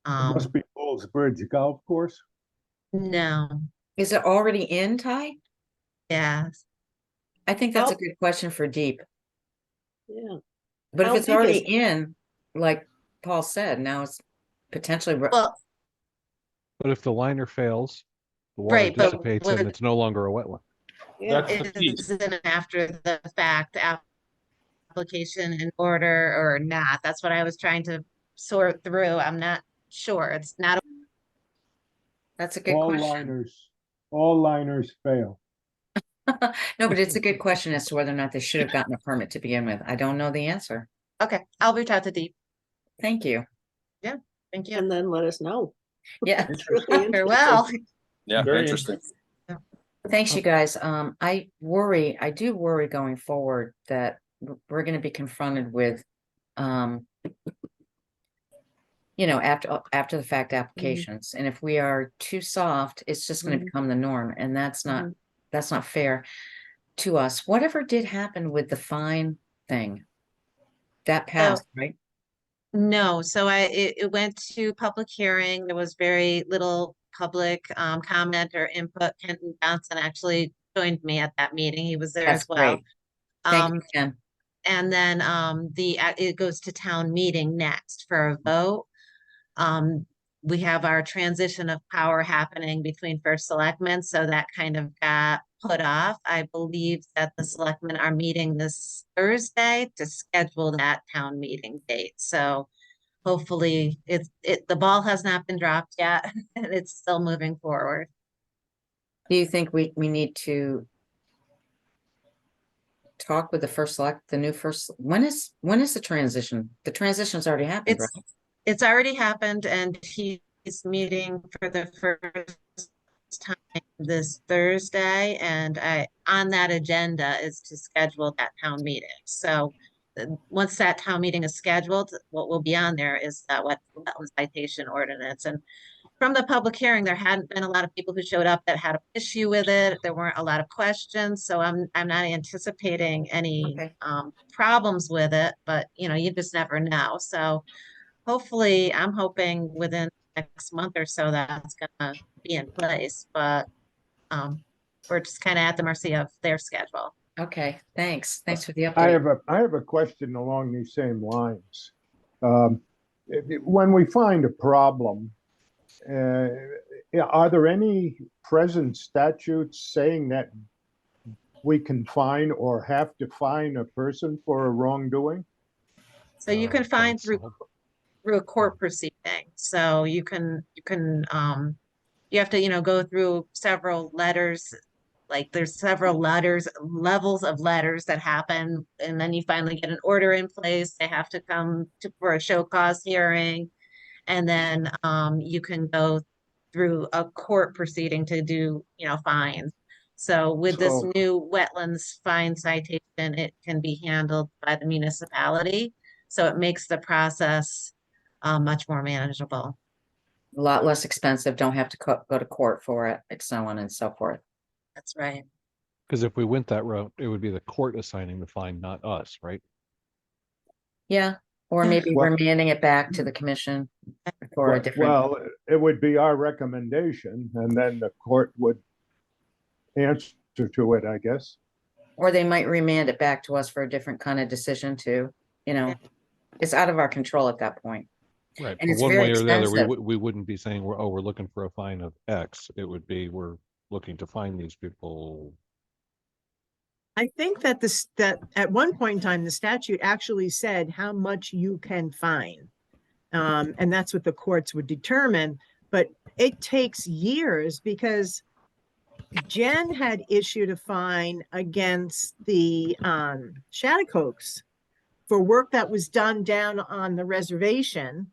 It must be Bulls Bridge Golf Course. No, Is it already in, Ty? yeah. I think that's a How- good question for Deep. Yeah. But if How it's big already is- in, like Paul said, now it's potentially. Well, But if the liner fails, the water right, but dissipates and what it's no longer a wetland. Yeah. That's the piece. is an after the fact application in order or not? That's what I was trying to sort through. I'm not sure. It's not. That's a good All question. liners fail. No, but it's a good question as to whether or not they should have gotten a permit to begin with. I don't know the answer. Okay, I'll reach out to Deep. Thank you. Thank you. And then let us know. Yeah, It's really Very well. interesting. Yeah, Very interesting. thanks, you guys. I do worry going forward that we're gonna be confronted with, after the fact applications. And if we are too soft, it's just gonna Mhm. become the norm, and that's not, Mhm. that's not fair to us. Whatever did happen with the fine thing? That passed, right? No, so it went to public hearing. There was very little public comment or input. Kenton Johnson actually joined me at that meeting. He was there That's as well. great. Thank Um, you, Ken. and then it goes to town meeting next for a vote. We have our transition of power happening between first selectmen, so that kind of got put off. I believe that the selectmen are meeting this Thursday to schedule that town meeting date. So hopefully the ball has not been dropped yet and it's still moving forward. Do you think we need to talk with the new first, when is the transition? The transition's already happened, It's right? it's already happened and he's meeting for the first time this Thursday, and on that agenda is to schedule that town meeting. So once that town meeting is scheduled, what will be on there is that wetland citation ordinance. And from the public hearing, there hadn't been a lot of people who showed up that had an issue with it. There weren't a lot of questions, so I'm not anticipating any Okay. problems with it, but you just never know. So hopefully, I'm hoping within next month or so that's gonna be in place, but we're just kind of at the mercy of their schedule. Okay, thanks. Thanks for the I update. have a question along these same lines. When we find a problem, are there any present statutes saying that we can fine or have to fine a person for a wrongdoing? So you can find That's all. through a court proceeding. So you have to, go through several letters. Like there's several levels of letters that happen, and then you finally get an order in place. They have to come for a show cause hearing, and then you can go through a court proceeding to do, fines. So with this So- new wetlands fine citation, it can be handled by the municipality. So it makes the process much more manageable. A lot less expensive, don't have to go to court for it, and so on and so forth. That's right. Because if we went that route, it would be the court assigning the fine, not us, right? Yeah, or maybe Well- remanding it back to the commission for a different, Well, it would be our recommendation, and then the court would answer to it, I guess. or they might remand it back to us for a different kind of decision too, Yeah. It's out of our control at that point. Right. And But it's one very way or the other, expensive. we wouldn't be saying we're looking for a fine of X. It would be, we're looking to fine these people. I think that that at one point in time, the statute actually said how much you can fine. And that's what the courts would determine, but it takes years because Jen had issued a fine against the Shattuckokes for work that was done down on the reservation.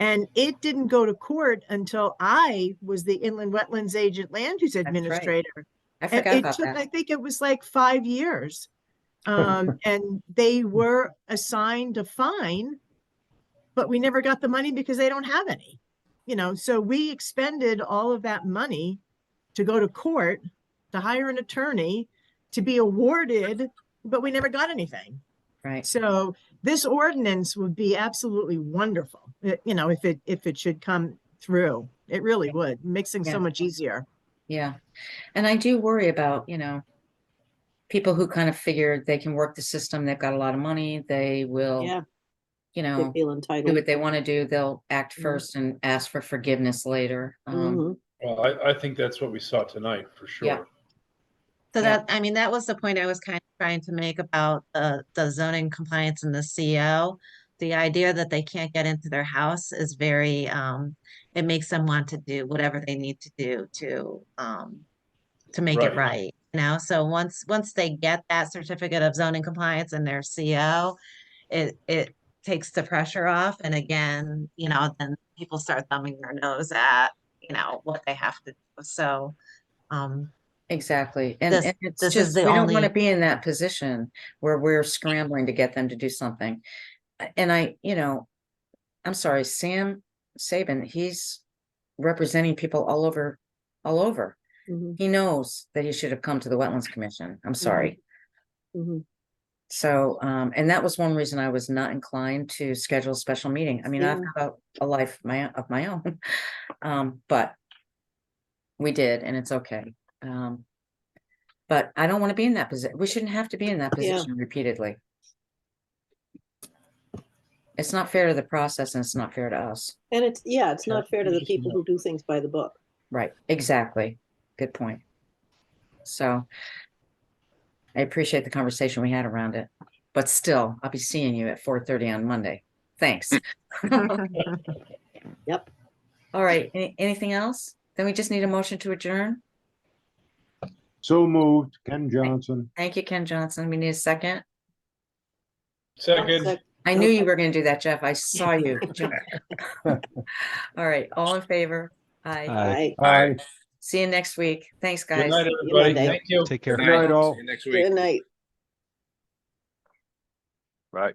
And it didn't go to court until I was the inland wetlands agent land use right. administrator. I And forgot it about took, that. I think it was like 5 years. And they were assigned a fine, but we never got the money because they don't have any. So we expended all of that money to go to court, to hire an attorney, to be awarded, but we never got anything. Right, So this ordinance would be absolutely wonderful, if it should come through. It really would. Makes things Yeah. so much easier. yeah. And I do worry about, people who kind of figure they can work the system, they've got a lot of money, they will, Yeah, you they know, feel do entitled. what they want to do. They'll act Mhm. first and ask for forgiveness later. Mhm. Well, I think that's what we saw tonight for Yeah. sure. So Yeah. that was the point I was kind of trying to make about the zoning compliance and the CO. The idea that they can't get into their house is very, it makes them want to do whatever they need to do to make it Right. right. You know, so once they get that certificate of zoning compliance and their CO, it takes the pressure off. And again, you know, then people start thumbing their nose at, you know, what they have to do. So, Exactly. This- And it's this is just, the we don't want to only- be in that position where we're scrambling to get them to do something. And I'm sorry, Sam Saban, he's representing people all over. Mhm, He knows that he should have come to the Wetlands Commission. I'm sorry. mhm. So, and that was one reason I was not inclined to schedule a special meeting. I mean, I've Yeah. got a life of my own. But we did, and it's okay. But I don't want to be in that position. We shouldn't have to be in that Yeah. position repeatedly. It's not fair to the process and it's not fair to us. And it's not fair to the Just people no. who do things by the book. Right, exactly. Good point. So I appreciate the conversation we had around it, but still, I'll be seeing you at 4:30 on Monday. Thanks. Yep. All right, anything else? Then we just need a motion to adjourn. So moved, Ken Johnson. Thank you, Ken Johnson. We need a second. Second, I knew you were gonna do that, Jeff. I saw you. jump. All right, all in favor? Aye. Aye. Aye. Aye. See you next week. Thanks, good guys. night, you everybody. Monday. Thank you. Take care. Good night, all. See you next Good week. night. Right.